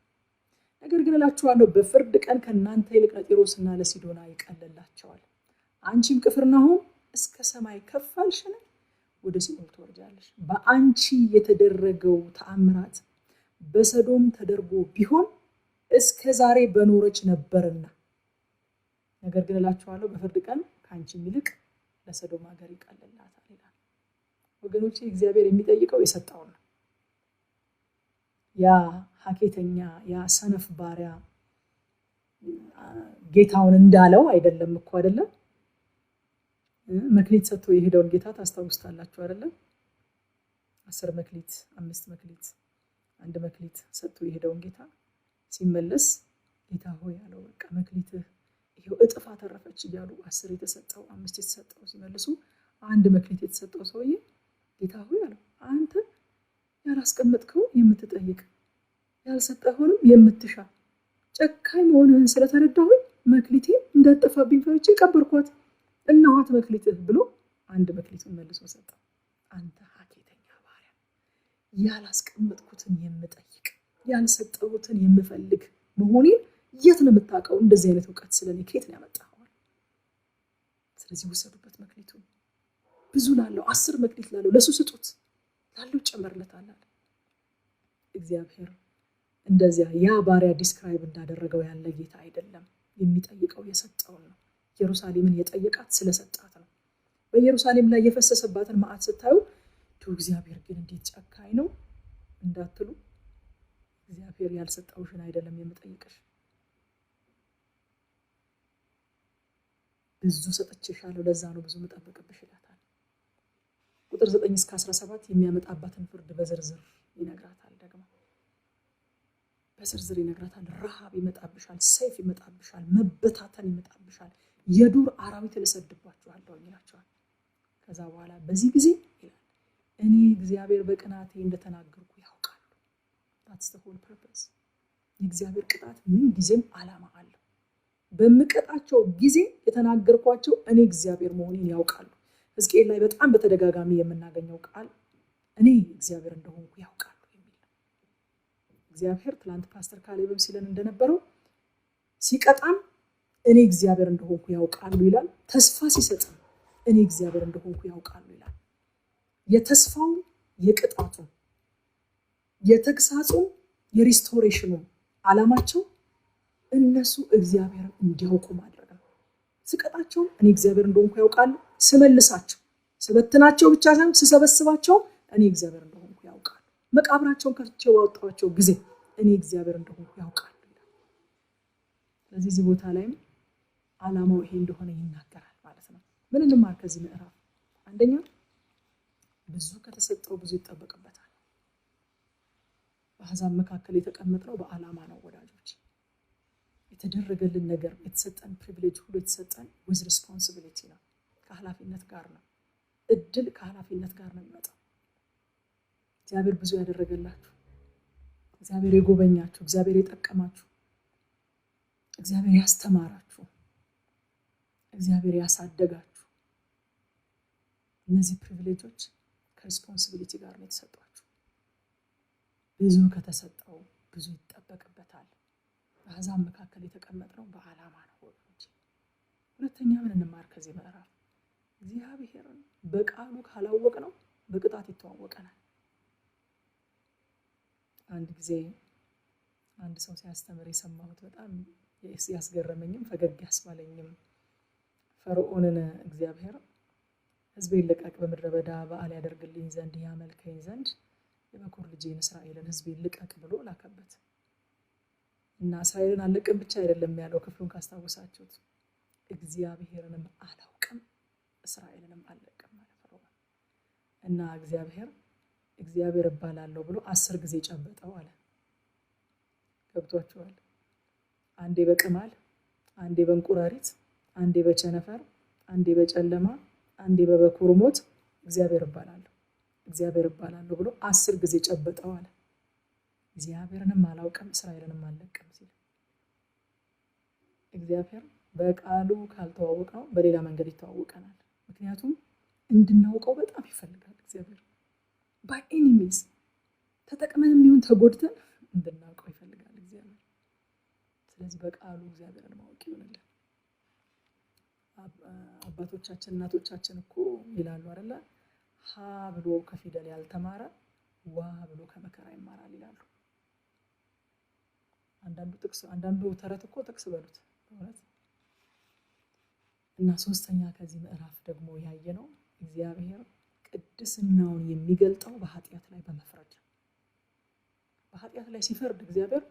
ነገር ግን እላችኋለሁ በፍርድ ቀን ከእናንተ ይልቅ ለጢሮስና ለሲዶና ይቀልላቸዋል። አንቺም ቅፍርናሆም እስከ ሰማይ ከፍ አልሽን? ወደ ሲኦል ትወርጃለሽ። በአንቺ የተደረገው ተአምራት በሰዶም ተደርጎ ቢሆን እስከ ዛሬ በኖረች ነበርና፣ ነገር ግን እላችኋለሁ በፍርድ ቀን ከአንቺም ይልቅ ለሰዶም ሀገር ይቀልላታል ይላል። ወገኖቼ እግዚአብሔር የሚጠይቀው የሰጠውን ነው። ያ ሀኬተኛ ያ ሰነፍ ባሪያ ጌታውን እንዳለው አይደለም እኮ አይደለም። መክሊት ሰጥቶ የሄደውን ጌታ ታስታውስታላችሁ አይደለም? 10 መክሊት 5 መክሊት 1 መክሊት ሰጥቶ የሄደውን ጌታ ሲመለስ ጌታ ሆይ አለው፣ በቃ መክሊትህ ይሄው እጥፍ አተረፈች እያሉ 10 የተሰጠው 5 የተሰጠው ሲመልሱ 1 መክሊት የተሰጠው ሰውዬ ጌታ ሆይ አለው፣ አንተ ያላስቀመጥከው የምትጠይቅ ያልሰጠኸውንም የምትሻ ጨካኝ መሆንህን ስለተረዳሁኝ መክሊቴ እንዳጠፋብኝ ፈርቼ ቀበርኳት፣ እናዋት መክሊትህ ብሎ 1 መክሊቱን መልሶ ሰጠው። አንተ ሀኬተኛ ባሪያ፣ ያላስቀመጥኩትን የምጠይቅ ያልሰጠሁትን የምፈልግ መሆኔን የት ነው የምታውቀው? እንደዚህ አይነት ዕውቀት ስለኔ ከየት ነው ያመጣኸው? ስለዚህ ወሰዱበት መክሊቱን። ብዙ ላለው 10 መክሊት ላለው ለሱ ስጡት፣ ላለው ጨመርለታል። እግዚአብሔር እንደዚያ ያ ባሪያ ዲስክራይብ እንዳደረገው ያለ ጌታ አይደለም። የሚጠይቀው የሰጠውን ነው። ኢየሩሳሌምን የጠየቃት ስለሰጣት ነው። በኢየሩሳሌም ላይ የፈሰሰባትን መዓት ስታዩ እግዚአብሔር ግን እንዴት ጨካኝ ነው እንዳትሉ፣ እግዚአብሔር ያልሰጠውሽን አይደለም የምጠይቅሽ፣ ብዙ ሰጥቼሻለሁ፣ ለዛ ነው ብዙ መጠበቅብሽ ይላታል። ቁጥር 9 እስከ 17 የሚያመጣባትን ፍርድ በዝርዝር ይነግራታል። ደግሞ በዝርዝር ይነግራታል። ረሃብ ይመጣብሻል፣ ሰይፍ ይመጣብሻል፣ መበታተን ይመጣብሻል፣ የዱር አራዊት ልሰድባችኋለሁ ይላቸዋል። ከዛ በኋላ በዚህ ጊዜ ይላል እኔ እግዚአብሔር በቅናቴ እንደተናገርኩ ያውቃሉ። that's the whole purpose። የእግዚአብሔር ቅጣት ምን ጊዜም ዓላማ አለው። በምቀጣቸው ጊዜ የተናገርኳቸው እኔ እግዚአብሔር መሆኔን ያውቃሉ። ሕዝቅኤል ላይ በጣም በተደጋጋሚ የምናገኘው ቃል እኔ እግዚአብሔር እንደሆንኩ ያውቃሉ የሚል ነው። እግዚአብሔር ትላንት ፓስተር ካሌብም ሲለን እንደነበረው ሲቀጣም እኔ እግዚአብሔር እንደሆንኩ ያውቃሉ ይላል። ተስፋ ሲሰጥም እኔ እግዚአብሔር እንደሆንኩ ያውቃሉ ይላል። የተስፋው የቅጣቱ የተግሳጹ የሪስቶሬሽኑ ዓላማቸው እነሱ እግዚአብሔር እንዲያውቁ ማድረግ ነው። ስቀጣቸው እኔ እግዚአብሔር እንደሆንኩ ያውቃሉ፣ ስመልሳቸው ስበትናቸው ብቻ ሳይሆን ስሰበስባቸው እኔ እግዚአብሔር እንደሆንኩ ያውቃሉ፣ መቃብራቸውን ከፍቼ ያወጣቸው ጊዜ እኔ እግዚአብሔር እንደሆንኩ ያውቃሉ ይላል። ስለዚህ እዚህ ቦታ ላይም ዓላማው ይሄ እንደሆነ ይናገራል ማለት ነው። ምን እንማር ከዚህ ምዕራፍ? አንደኛ ብዙ ከተሰጠው ብዙ ይጠበቅበታል። በአሕዛብ መካከል የተቀመጥነው በዓላማ ነው ወዳጆች። የተደረገልን ነገር የተሰጠን ፕሪቪሌጅ ሁሉ የተሰጠን with responsibility ነው፣ ከኃላፊነት ጋር ነው። እድል ከኃላፊነት ጋር ነው የሚመጣው። እግዚአብሔር ብዙ ያደረገላችሁ፣ እግዚአብሔር የጎበኛችሁ፣ እግዚአብሔር የጠቀማችሁ፣ እግዚአብሔር ያስተማራችሁ፣ እግዚአብሔር ያሳደጋችሁ እነዚህ ፕሪቪሌጆች ከሪስፖንሲቢሊቲ ጋር ነው የተሰጣችሁ። ብዙ ከተሰጠው ብዙ ይጠበቅበታል። በአሕዛብ መካከል የተቀመጥነው በዓላማ ነው ወገኖች። ሁለተኛ ምን እንማር ከዚህ ምዕራፍ? እግዚአብሔርን በቃሉ ካላወቅነው በቅጣት ይተዋወቀናል። አንድ ጊዜ አንድ ሰው ሲያስተምር የሰማሁት በጣም ያስገረመኝም ፈገግ ያስባለኝም፣ ፈርዖንን እግዚአብሔር ሕዝቤን ልቀቅ፣ በምድረ በዳ በዓል ያደርግልኝ ዘንድ ያመልከኝ ዘንድ የበኩር ልጄን እስራኤልን ሕዝቤን ልቀቅ ብሎ ላከበት እና እስራኤልን አልለቅም ብቻ አይደለም ያለው፣ ክፍሉን ካስታወሳችሁት እግዚአብሔርንም አላውቅም እስራኤልንም አልለቅም ማለት ነው። እና እግዚአብሔር እባላለሁ ብሎ 10 ጊዜ ጨበጠው አለ። ገብቷችኋል? አንዴ በቅማል፣ አንዴ በእንቁራሪት፣ አንዴ በቸነፈር፣ አንዴ በጨለማ፣ አንዴ በበኩር ሞት እግዚአብሔር እባላለሁ ብሎ 10 ጊዜ ጨበጠው አለ። እግዚአብሔርንም አላውቅም እስራኤልንም አልለቅም ሲል እግዚአብሔር በቃሉ ካልተዋወቅነው በሌላ መንገድ ይተዋወቀናል። ምክንያቱም እንድናውቀው በጣም ይፈልጋል እግዚአብሔር። by any means ተጠቅመንም ይሁን ተጎድተን እንድናውቀው ይፈልጋል እግዚአብሔር። ስለዚህ በቃሉ እግዚአብሔርን ማወቅ ይሆንልን። አባቶቻችን እናቶቻችን እኮ ይላሉ አይደለ? ሀ ብሎ ከፊደል ያልተማረ ዋ ብሎ ከመከራ ይማራል ይላሉ። አንዳንዱ ተረት እኮ ጥቅስ በሉት በእውነት። እና ሶስተኛ ከዚህ ምዕራፍ ደግሞ ያየነው እግዚአብሔር ቅድስናውን የሚገልጠው በኃጢአት ላይ በመፍረድ። በኃጢአት ላይ ሲፈርድ እግዚአብሔር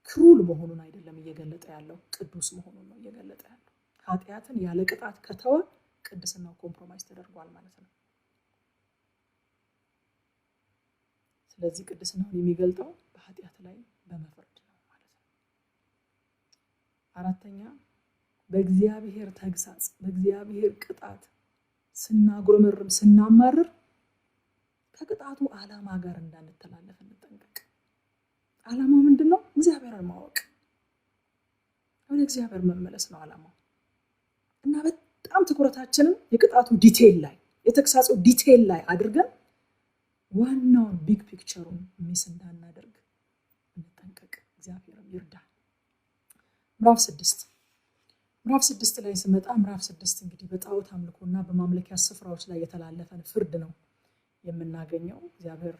ክሩል መሆኑን አይደለም እየገለጠ ያለው፣ ቅዱስ መሆኑን ነው እየገለጠ ያለው። ኃጢአትን ያለ ቅጣት ከተወ ቅድስናው ኮምፕሮማይዝ ተደርጓል ማለት ነው። ስለዚህ ቅድስናውን የሚገልጠው በኃጢአት ላይ በመፍረድ ነው ማለት ነው። አራተኛ በእግዚአብሔር ተግሳጽ፣ በእግዚአብሔር ቅጣት ስናጉረመርም ስናማርር ከቅጣቱ ዓላማ ጋር እንዳንተላለፍ እንጠንቀቅ። ዓላማው ምንድነው? እግዚአብሔርን ማወቅ፣ ወደ እግዚአብሔር መመለስ ነው ዓላማው። እና በጣም ትኩረታችንን የቅጣቱ ዲቴይል ላይ የተግሳጹ ዲቴይል ላይ አድርገን ዋናውን ቢግ ፒክቸሩን ሚስ እንዳናደርግ እንጠንቀቅ። እግዚአብሔር ይርዳል። ምዕራፍ 6 ላይ ስመጣ ምዕራፍ 6 እንግዲህ በጣዖት አምልኮና በማምለኪያ ስፍራዎች ላይ የተላለፈን ፍርድ ነው የምናገኘው። እግዚአብሔር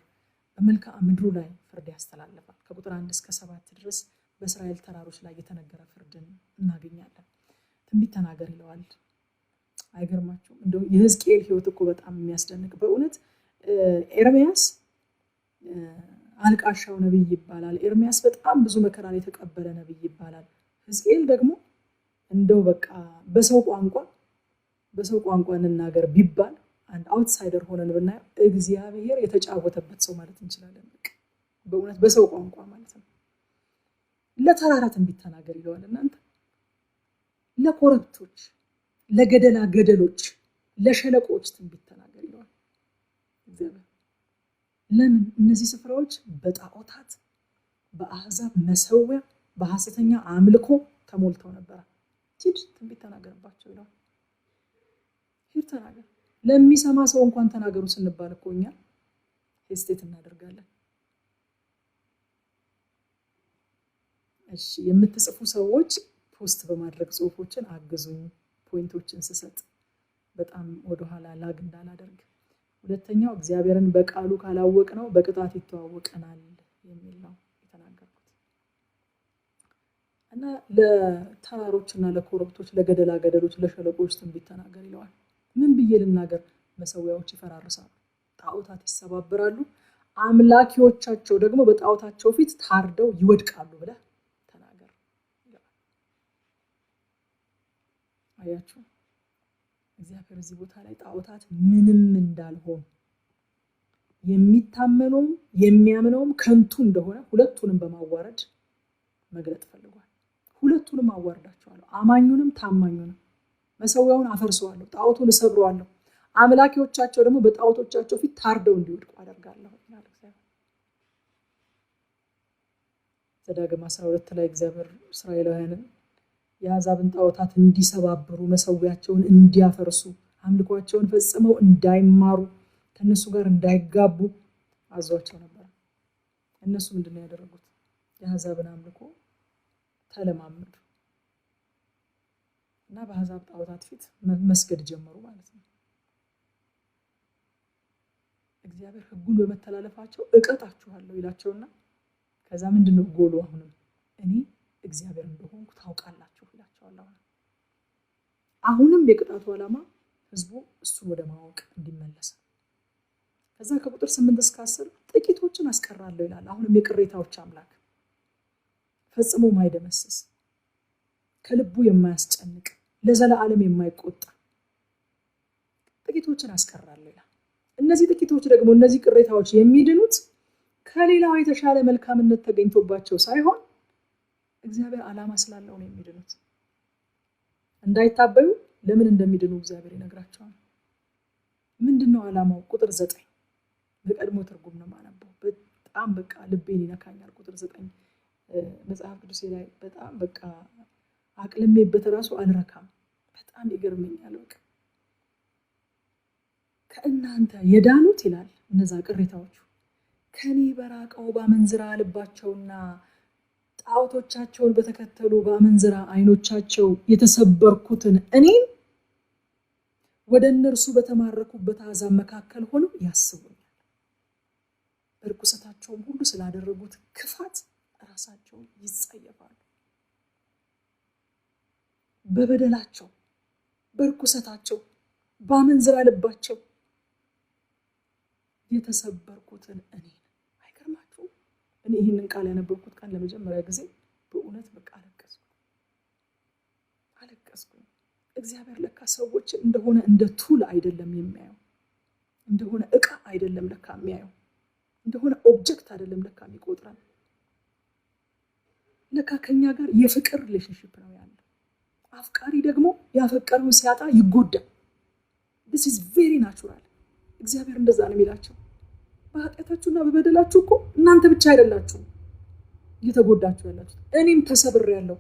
በመልክዓ ምድሩ ላይ ፍርድ ያስተላልፋል። ከቁጥር 1 እስከ 7 ድረስ በእስራኤል ተራሮች ላይ የተነገረ ፍርድን እናገኛለን። ትንቢት ተናገር ይለዋል። አይገርማችሁም? እንደው የሕዝቅኤል ሕይወት እኮ በጣም የሚያስደንቅ በእውነት። ኤርሚያስ አልቃሻው ነብይ ይባላል። ኤርሚያስ በጣም ብዙ መከራን የተቀበለ ነብይ ይባላል። ሕዝቅኤል ደግሞ እንደው በቃ በሰው ቋንቋ እንናገር ቢባል አንድ አውትሳይደር ሆነን ብናየው እግዚአብሔር የተጫወተበት ሰው ማለት እንችላለን። በእውነት በሰው ቋንቋ ማለት ነው። ለተራራ ትንቢት ተናገር ይለዋል። እናንተ ለኮረብቶች፣ ለገደላ ገደሎች፣ ለሸለቆች ትንቢት ተናገር ይለዋል እግዚአብሔር። ለምን? እነዚህ ስፍራዎች በጣዖታት፣ በአሕዛብ መሰዊያ፣ በሐሰተኛ አምልኮ ተሞልተው ነበር። ሂድ ትንቢት ተናገርባቸው ይለዋል። ሂድ ተናገር። ለሚሰማ ሰው እንኳን ተናገሩ ስንባል እኮ እኛ ሄስቴት እናደርጋለን። እሺ የምትጽፉ ሰዎች ፖስት በማድረግ ጽሁፎችን አግዙኝ፣ ፖይንቶችን ስሰጥ በጣም ወደኋላ ላግ እንዳላደርግ። ሁለተኛው እግዚአብሔርን በቃሉ ካላወቅ ነው በቅጣት ይተዋወቀናል የሚል ነው የተናገርኩት። እና ለተራሮችና ለኮረብቶች፣ ለገደላ ገደሎች፣ ለሸለቆች ትንቢት ተናገር ይለዋል። ምን ብዬ ልናገር? መሰዊያዎች ይፈራርሳሉ፣ ጣዖታት ይሰባበራሉ፣ አምላኪዎቻቸው ደግሞ በጣዖታቸው ፊት ታርደው ይወድቃሉ ብለህ ተናገር ይለዋል። አያችሁ እግዚአብሔር እዚህ ቦታ ላይ ጣዖታት ምንም እንዳልሆኑ የሚታመነውም የሚያምነውም ከንቱ እንደሆነ ሁለቱንም በማዋረድ መግለጥ ፈልጓል። ሁለቱንም አዋርዳቸዋለሁ፣ አማኙንም ታማኙንም። መሰዊያውን አፈርሰዋለሁ፣ ጣዖቱን እሰብረዋለሁ፣ አምላኪዎቻቸው ደግሞ በጣዖቶቻቸው ፊት ታርደው እንዲወድቁ አደርጋለሁ ይላል እግዚአብሔር። ዘዳግም 12 ላይ እግዚአብሔር እስራኤላውያንን የአሕዛብን ጣዖታት እንዲሰባብሩ፣ መሰዊያቸውን እንዲያፈርሱ፣ አምልኳቸውን ፈጽመው እንዳይማሩ፣ ከነሱ ጋር እንዳይጋቡ አዟቸው ነበር። እነሱ ምንድነው ያደረጉት? የአሕዛብን አምልኮ ተለማመዱ እና በአሕዛብ ጣዖታት ፊት መስገድ ጀመሩ ማለት ነው። እግዚአብሔር ሕጉን በመተላለፋቸው እቀጣችኋለሁ ይላቸውና ከዛ ምንድነው ጎሉ? እኔ እግዚአብሔር እንደሆንኩ ታውቃላችሁ ይላቸዋል። አሁንም የቅጣቱ ዓላማ ህዝቡ እሱን ወደ ማወቅ እንዲመለስ። ከዛ ከቁጥር 8 እስከ 10 ጥቂቶችን አስቀራለሁ ይላል። አሁንም የቅሬታዎች አምላክ ፈጽሞ ማይደመስስ ከልቡ የማያስጨንቅ ለዘላለም የማይቆጣ ጥቂቶችን አስቀራለሁ ይላል። እነዚህ ጥቂቶች ደግሞ እነዚህ ቅሬታዎች የሚድኑት ከሌላው የተሻለ መልካምነት ተገኝቶባቸው ሳይሆን እግዚአብሔር ዓላማ ስላለው ነው የሚድኑት። እንዳይታበዩ ለምን እንደሚድኑ እግዚአብሔር ይነግራቸዋል። ምንድነው ዓላማው? ቁጥር 9 በቀድሞ ትርጉም ነው ማነበው። በጣም በቃ ልቤን ይነካኛል። ቁጥር 9 መጽሐፍ ቅዱስ ላይ በጣም በቃ አቅልሜበት ራሱ አልረካም። በጣም ይገርመኛል። በቃ ከእናንተ የዳኑት ይላል እነዛ ቅሬታዎቹ ከኔ በራቀው በአመንዝራ ልባቸውና ጣዖቶቻቸውን በተከተሉ በአመንዝራ አይኖቻቸው የተሰበርኩትን እኔን ወደ እነርሱ በተማረኩበት አሕዛብ መካከል ሆነው ያስቡኛል። እርኩሰታቸውን ሁሉ ስላደረጉት ክፋት ራሳቸውን ይጸየፋሉ። በበደላቸው በርኩሰታቸው በአመንዝራ ልባቸው የተሰበርኩትን እኔን። አይገርማችሁም? እኔ ይህንን ቃል ያነበብኩት ቀን ለመጀመሪያ ጊዜ በእውነት በቃ አለቀስኩኝ። እግዚአብሔር ለካ ሰዎች እንደሆነ እንደ ቱል አይደለም የሚያየው፣ እንደሆነ እቃ አይደለም ለካ የሚያየው፣ እንደሆነ ኦብጀክት አይደለም ለካ የሚቆጥረን። ለካ ከኛ ጋር የፍቅር ሪሌሽንሺፕ ነው ያለው። አፍቃሪ ደግሞ ያፈቀረውን ሲያጣ ይጎዳል። this is very natural። እግዚአብሔር እንደዛ ነው የሚላቸው። በኃጢአታችሁና በበደላችሁ እኮ እናንተ ብቻ አይደላችሁ እየተጎዳችሁ ያላችሁ፣ እኔም ተሰብሬያለሁ።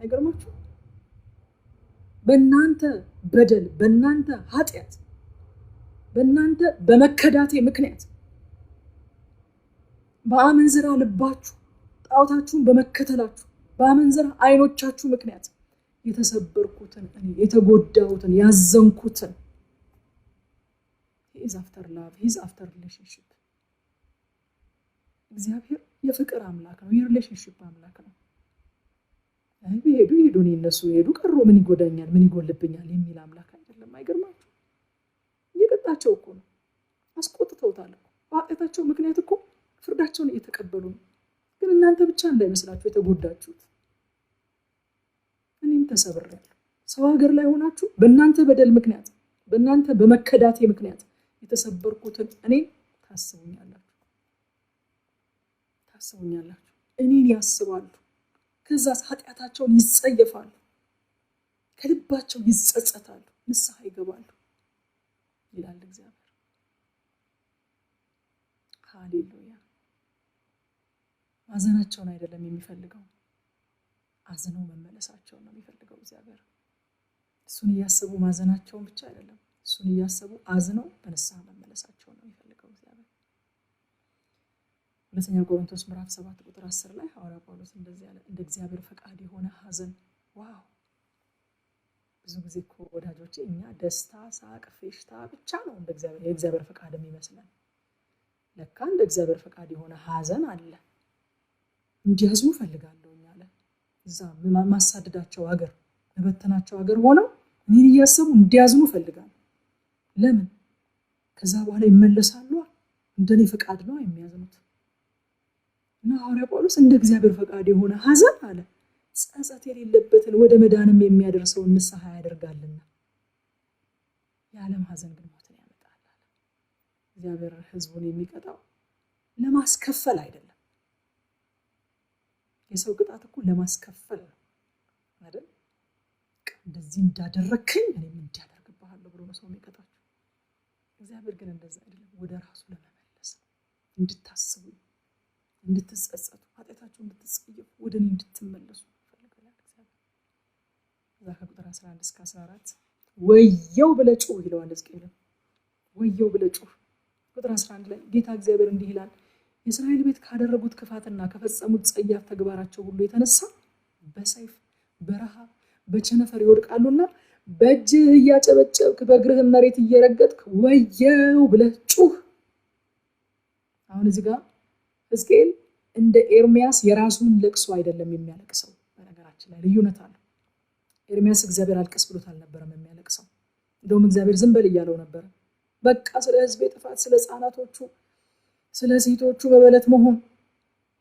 አይገርማችሁ? በእናንተ በደል፣ በእናንተ ኃጢአት፣ በእናንተ በመከዳቴ ምክንያት፣ በአመንዝራ ልባችሁ ጣዖታችሁን በመከተላችሁ በአመንዝራ አይኖቻችሁ ምክንያት የተሰበርኩትን እኔ የተጎዳሁትን ያዘንኩትን he is after love, he is after relationship። እግዚአብሔር የፍቅር አምላክ ነው፣ የሪሌሽንሺፕ አምላክ ነው። ሄዱ እነሱ ሄዱ ቀሩ ምን ይጎዳኛል ምን ይጎልብኛል የሚል አምላክ አይደለም። አይገርማችሁ? እየቀጣቸው እኮ ነው፣ አስቆጥተውታል እኮ። በኃጢአታቸው ምክንያት እኮ ፍርዳቸውን እየተቀበሉ ነው። ግን እናንተ ብቻ እንዳይመስላችሁ የተጎዳችሁት፣ እኔም ተሰብሬያለሁ። ሰው ሀገር ላይ ሆናችሁ በእናንተ በደል ምክንያት በእናንተ በመከዳቴ ምክንያት የተሰበርኩትን እኔን ታስቡኛላችሁ። እኔን ያስባሉ። ከዛ ኃጢአታቸውን ይጸየፋሉ፣ ከልባቸው ይጸጸታሉ፣ ንስሐ ይገባሉ ይላል እግዚአብሔር። ሃሌሉያ። ማዘናቸውን አይደለም የሚፈልገው፣ አዝነው መመለሳቸውን ነው የሚፈልገው እግዚአብሔር። እሱን እያሰቡ ማዘናቸውን ብቻ አይደለም፣ እሱን እያሰቡ አዝነው በንስሐ መመለሳቸውን ነው የሚፈልገው እግዚአብሔር። ሁለተኛ ቆሮንቶስ ምዕራፍ 7 ቁጥር 10 ላይ ሐዋርያ ጳውሎስ እንደዚህ ያለ እንደ እግዚአብሔር ፈቃድ የሆነ ሐዘን። ዋው! ብዙ ጊዜ እኮ ወዳጆቼ እኛ ደስታ፣ ሳቅ፣ ፌሽታ ብቻ ነው እንደ እግዚአብሔር የእግዚአብሔር ፈቃድ የሚመስለን። ለካ እንደ እግዚአብሔር ፈቃድ የሆነ ሐዘን አለ። እንዲያዝኑ ፈልጋለሁ አለ። እዛ ማሳደዳቸው ሀገር መበተናቸው ሀገር ሆነው እኔን እያሰቡ እንዲያዝኑ ፈልጋለሁ። ለምን? ከዛ በኋላ ይመለሳሉ። እንደኔ ፈቃድ ነው የሚያዝኑት። እና ሐዋርያ ጳውሎስ እንደ እግዚአብሔር ፈቃድ የሆነ ሐዘን አለ ጸጸት የሌለበትን ወደ መዳንም የሚያደርሰው ንስሐ ያደርጋልና። የዓለም ሐዘን ግን ሞትን ያመጣል አለ። እግዚአብሔር ሕዝቡን የሚቀጣው ለማስከፈል አይደለም። የሰው ቅጣት እኮ ለማስከፈል ነው አይደል? እንደዚህ እንዳደረከኝ እኔም እንዲያደርግብሃለሁ ብሎ ነው ሰው የሚቀጣው። እግዚአብሔር ግን እንደዛ አይደለም። ወደ ራሱ ለመመለስ እንድታስቡ፣ እንድትጸጸቱ፣ ኃጢአታችሁ እንድትጸየፉ፣ ወደ እኔ እንድትመለሱ ይፈልጋል እግዚአብሔር። እዛ ከቁጥር 11 እስከ 14 ወየው ብለህ ጩህ ይለዋል ሕዝቅኤል። ወየው ብለህ ጩህ። ቁጥር 11 ላይ ጌታ እግዚአብሔር እንዲህ ይላል፣ የእስራኤል ቤት ካደረጉት ክፋትና ከፈጸሙት ጸያፍ ተግባራቸው ሁሉ የተነሳ በሰይፍ በረሃብ በቸነፈር ይወድቃሉና በእጅህ እያጨበጨብክ በእግርህ መሬት እየረገጥክ ወየው ብለህ ጩህ። አሁን እዚህ ጋር ሕዝቅኤል እንደ ኤርሚያስ የራሱን ለቅሶ አይደለም የሚያለቅሰው። በነገራችን ላይ ልዩነት አለ። ኤርሚያስ እግዚአብሔር አልቅስ ብሎት አልነበረም የሚያለቅሰው። እንደውም እግዚአብሔር ዝም በል እያለው ነበር። በቃ ስለ ሕዝቤ ጥፋት፣ ስለ ሕፃናቶቹ፣ ስለ ሴቶቹ በበለት መሆን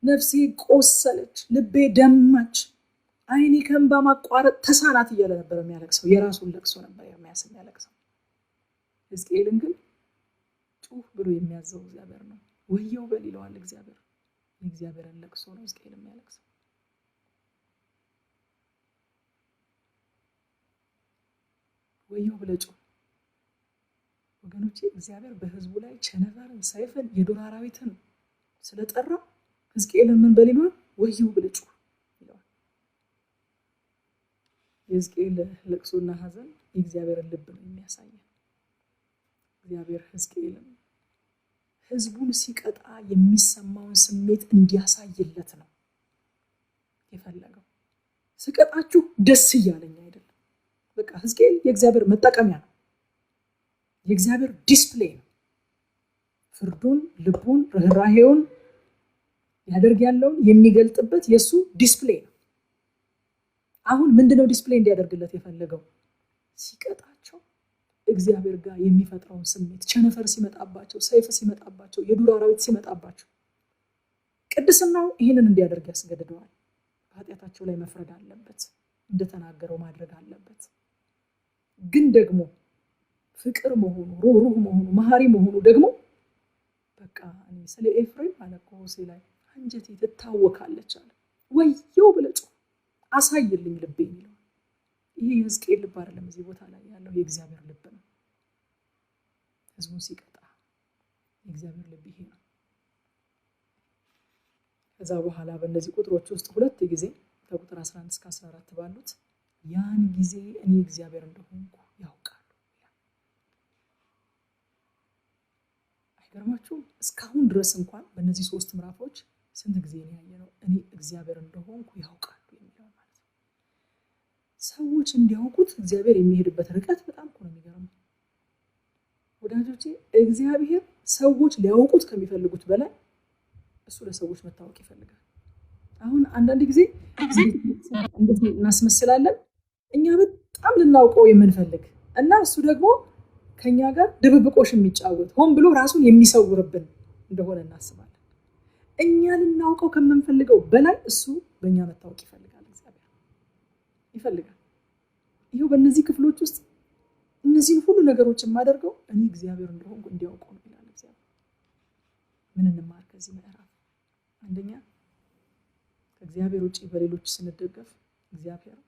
ነፍሴ ቆሰለች፣ ልቤ ደማች፣ ዓይኔ ከእንባ ማቋረጥ ተሳናት እያለ ነበር የሚያለቅሰው። የራሱን ለቅሶ ነበር ኤርሚያስ የሚያለቅሰው። ሕዝቅኤልን ግን ጩህ ብሎ የሚያዘው እግዚአብሔር ነው። ወየው በል ይለዋል እግዚአብሔር። የእግዚአብሔርን ለቅሶ ነው ሕዝቅኤል የሚያለቅሰው። ወየው ብለህ ጩህ ወገኖቼ። እግዚአብሔር በሕዝቡ ላይ ቸነፈርን፣ ሰይፍን፣ የዱር አራዊትን ስለጠራ ሕዝቅኤልን ምን በል ይለዋል? ወየው ብለህ ጩህ ይለዋል። የሕዝቅኤል ለቅሶና ሐዘን የእግዚአብሔርን ልብ ነው የሚያሳየን። እግዚአብሔር ሕዝቅኤልን ሕዝቡን ሲቀጣ የሚሰማውን ስሜት እንዲያሳይለት ነው የፈለገው። ስቀጣችሁ ደስ እያለኝ አይደለም። በቃ ሕዝቅኤል የእግዚአብሔር መጠቀሚያ ነው፣ የእግዚአብሔር ዲስፕሌይ ነው። ፍርዱን፣ ልቡን፣ ርኅራሄውን ያደርግ ያለውን የሚገልጥበት የሱ ዲስፕሌይ ነው። አሁን ምንድነው ዲስፕሌይ እንዲያደርግለት የፈለገው? ሲቀጣቸው እግዚአብሔር ጋር የሚፈጥረውን ስሜት፣ ቸነፈር ሲመጣባቸው፣ ሰይፍ ሲመጣባቸው፣ የዱር አራዊት ሲመጣባቸው ቅድስናው ይህንን እንዲያደርግ ያስገድደዋል። በኃጢአታቸው ላይ መፍረድ አለበት፣ እንደተናገረው ማድረግ አለበት። ግን ደግሞ ፍቅር መሆኑ፣ ሩህሩህ መሆኑ፣ መሐሪ መሆኑ ደግሞ በቃ እኔ ስለ ኤፍሬም አለ እኮ ሆሴዕ ላይ አንጀቴ ትታወካለች አለ። ወየው ብለህ ጩህ አሳይልኝ ልቤን ይለዋል። ይሄ የሕዝቅኤል ልብ አይደለም እዚህ ቦታ ላይ ያለው፣ የእግዚአብሔር ልብ ነው። ሕዝቡን ሲቀጣ የእግዚአብሔር ልብ ይሄ ነው። ከዛ በኋላ በእነዚህ ቁጥሮች ውስጥ ሁለት ጊዜ ከቁጥር 11 እስከ 14 ባሉት ያን ጊዜ እኔ እግዚአብሔር እንደሆንኩ ያውቃሉ። አይገርማችሁም? እስካሁን ድረስ እንኳን በእነዚህ 3 ምዕራፎች ስንት ጊዜ ነው ያየነው? እኔ እግዚአብሔር እንደሆንኩ ያውቃሉ የሚለው ማለት ነው። ሰዎች እንዲያውቁት እግዚአብሔር የሚሄድበት ርቀት በጣም እኮ ነው የሚገርመው ወዳጆቼ። እግዚአብሔር ሰዎች ሊያውቁት ከሚፈልጉት በላይ እሱ ለሰዎች መታወቅ ይፈልጋል። አሁን አንዳንድ ጊዜ እንዴት እናስመስላለን? እኛ በጣም ልናውቀው የምንፈልግ እና እሱ ደግሞ ከኛ ጋር ድብብቆሽ የሚጫወት ሆን ብሎ ራሱን የሚሰውርብን እንደሆነ እናስባለን። እኛ ልናውቀው ከምንፈልገው በላይ እሱ በእኛ መታወቅ ይፈልጋል። እግዚአብሔር ይፈልጋል። ይኸው በእነዚህ ክፍሎች ውስጥ እነዚህን ሁሉ ነገሮች የማደርገው እኔ እግዚአብሔር እንደሆንኩ እንዲያውቁ ነው ይላል እግዚአብሔር። ምን እንማር ከዚህ ምዕራፍ? አንደኛ ከእግዚአብሔር ውጭ በሌሎች ስንደገፍ እግዚአብሔር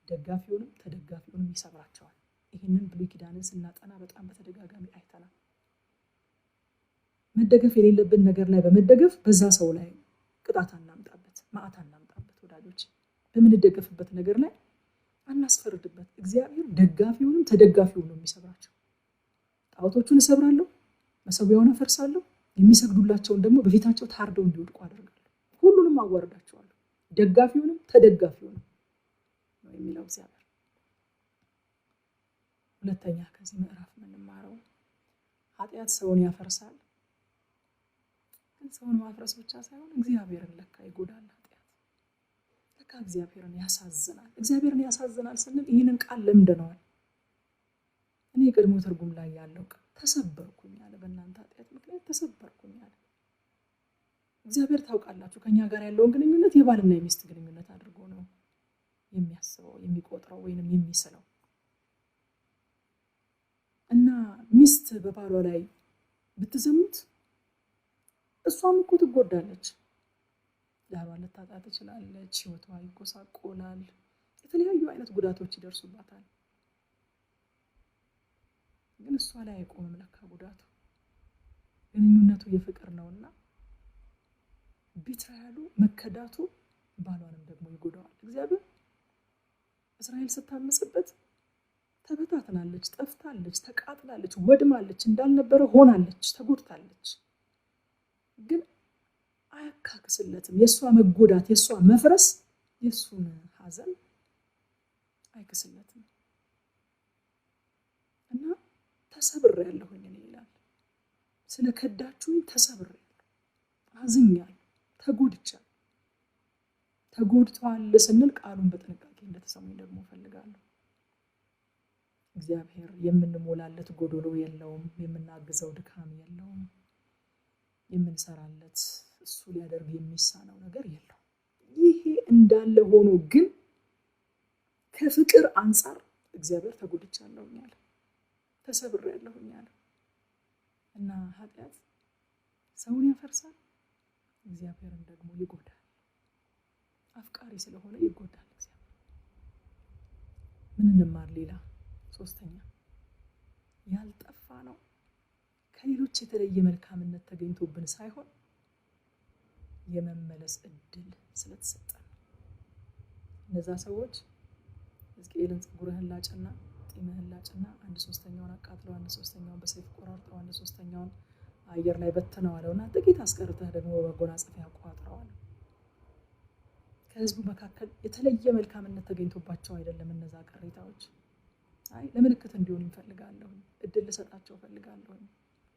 ደጋፊውንም ተደጋፊውንም ይሰብራቸዋል። ይህንን ብሉይ ኪዳንን ስናጠና በጣም በተደጋጋሚ አይተናል። መደገፍ የሌለብን ነገር ላይ በመደገፍ በዛ ሰው ላይ ቅጣት አናምጣበት፣ መዓት አናምጣበት። ወዳጆች በምንደገፍበት ነገር ላይ አናስፈርድበት። እግዚአብሔር ደጋፊውንም ተደጋፊውንም የሚሰብራቸው። ጣዖቶቹን እሰብራለሁ፣ መሰዊያውን አፈርሳለሁ፣ የሚሰግዱላቸውን ደግሞ በፊታቸው ታርደው እንዲወድቁ አደርጋለሁ፣ ሁሉንም አዋርዳቸዋለሁ፣ ደጋፊውንም ተደጋፊውንም ነው የሚለው እግዚአብሔር። ሁለተኛ ከዚህ ምዕራፍ የምንማረው ኃጢአት ሰውን ያፈርሳል። ግን ሰውን ማፍረስ ብቻ ሳይሆን እግዚአብሔርን ለካ ይጎዳል። ኃጢአት ለካ እግዚአብሔርን ያሳዝናል። እግዚአብሔርን ያሳዝናል ስንል ይህንን ቃል ለምደነዋል። እኔ የቀድሞ ትርጉም ላይ ያለው ቃል ተሰበርኩኝ አለ። በእናንተ ኃጢአት ምክንያት ተሰበርኩኝ አለ። እግዚአብሔር ታውቃላችሁ ከኛ ጋር ያለውን ግንኙነት የባልና የሚስት ግንኙነት አድርጎ ነው የሚያስበው፣ የሚቆጥረው ወይንም የሚስለው። እና ሚስት በባሏ ላይ ብትዘሙት እሷም እኮ ትጎዳለች። ዳሯን ልታጣ ትችላለች፣ ህይወቷ ይጎሳቆላል፣ የተለያዩ አይነት ጉዳቶች ይደርሱባታል። ግን እሷ ላይ አይቆምም ለካ ጉዳቱ። ግንኙነቱ የፍቅር ነውና ቢትራያሉ መከዳቱ ባሏንም ደግሞ ይጎዳዋል። እግዚአብሔር እስራኤል ስታመጽበት ተበታትናለች፣ ጠፍታለች፣ ተቃጥላለች፣ ወድማለች፣ እንዳልነበረ ሆናለች፣ ተጎድታለች። ግን አያካክስለትም። የሷ መጎዳት የሷ መፍረስ የእሱን ሐዘን አይክስለትም እና ተሰብሬያለሁኝ እኔ ይላል። ስለከዳችሁኝ ተሰብሬያለሁ፣ አዝኛለሁ፣ ተጎድቻለሁ። ተጎድተዋል ስንል ቃሉን በጥንቃቄ እንደተሰሙኝ ደግሞ እፈልጋለሁ። እግዚአብሔር የምንሞላለት ጎዶሎ የለውም፣ የምናግዘው ድካም የለውም፣ የምንሰራለት እሱ ሊያደርግ የሚሳነው ነገር የለውም። ይሄ እንዳለ ሆኖ ግን ከፍቅር አንጻር እግዚአብሔር ተጎድቻለሁኝ አለ፣ ተሰብሬያለሁኝ አለ እና ኃጢአት ሰውን ያፈርሳል፣ እግዚአብሔርን ደግሞ ይጎዳል። አፍቃሪ ስለሆነ ይጎዳል እግዚአብሔር። ምን እንማር ሌላ? ሶስተኛ ያልጠፋ ነው ከሌሎች የተለየ መልካምነት ተገኝቶብን ሳይሆን የመመለስ እድል ስለተሰጠን። እነዛ ሰዎች ሕዝቅኤልን ፀጉርህን ላጭና ጢምህን ላጭና 1/3 አቃጥለው 1/3 በሰይፍ ቆራርጠው 1/3 አየር ላይ በትነው አለውና ጥቂት አስቀርተህ ደግሞ በመጎናጸፊያ ቋጥረዋል። ከህዝቡ መካከል የተለየ መልካምነት ተገኝቶባቸው አይደለም እነዛ ቅሬታዎች። አይ ለምልክት እንዲሆን እንፈልጋለሁ፣ እድል ልሰጣቸው ፈልጋለሁ።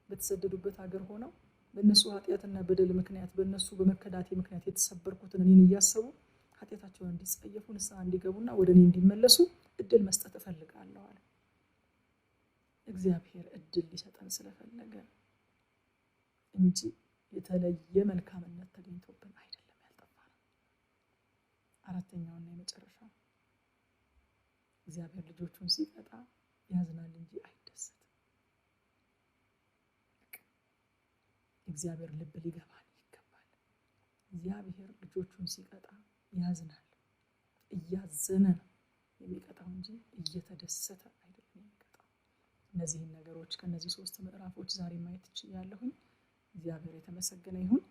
በተሰደዱበት ሀገር ሆነው በእነሱ ኃጢአትና በደል ምክንያት በእነሱ በመከዳቴ ምክንያት የተሰበርኩትን እኔን እያሰቡ ኃጢአታቸውን እንዲጸየፉ ንስሐ እንዲገቡና ወደ እኔ እንዲመለሱ እድል መስጠት እፈልጋለሁ አለ። እግዚአብሔር እድል ሊሰጠን ስለፈለገ እንጂ የተለየ መልካምነት ተገኝቶብን አይደለም ያልጠፋነው። አራተኛውና የመጨረሻው እግዚአብሔር ልጆቹን ሲቀጣ ያዝናል እንጂ አይደሰትም። እግዚአብሔር ልብ ሊገባን ይገባል። እግዚአብሔር ልጆቹን ሲቀጣ ያዝናል፣ እያዘነ ነው የሚቀጣው እንጂ እየተደሰተ አይደለም የሚቀጣው። እነዚህን ነገሮች ከነዚህ 3 ምዕራፎች ዛሬ ማየት ይችላልሁኝ። እግዚአብሔር የተመሰገነ ይሁን።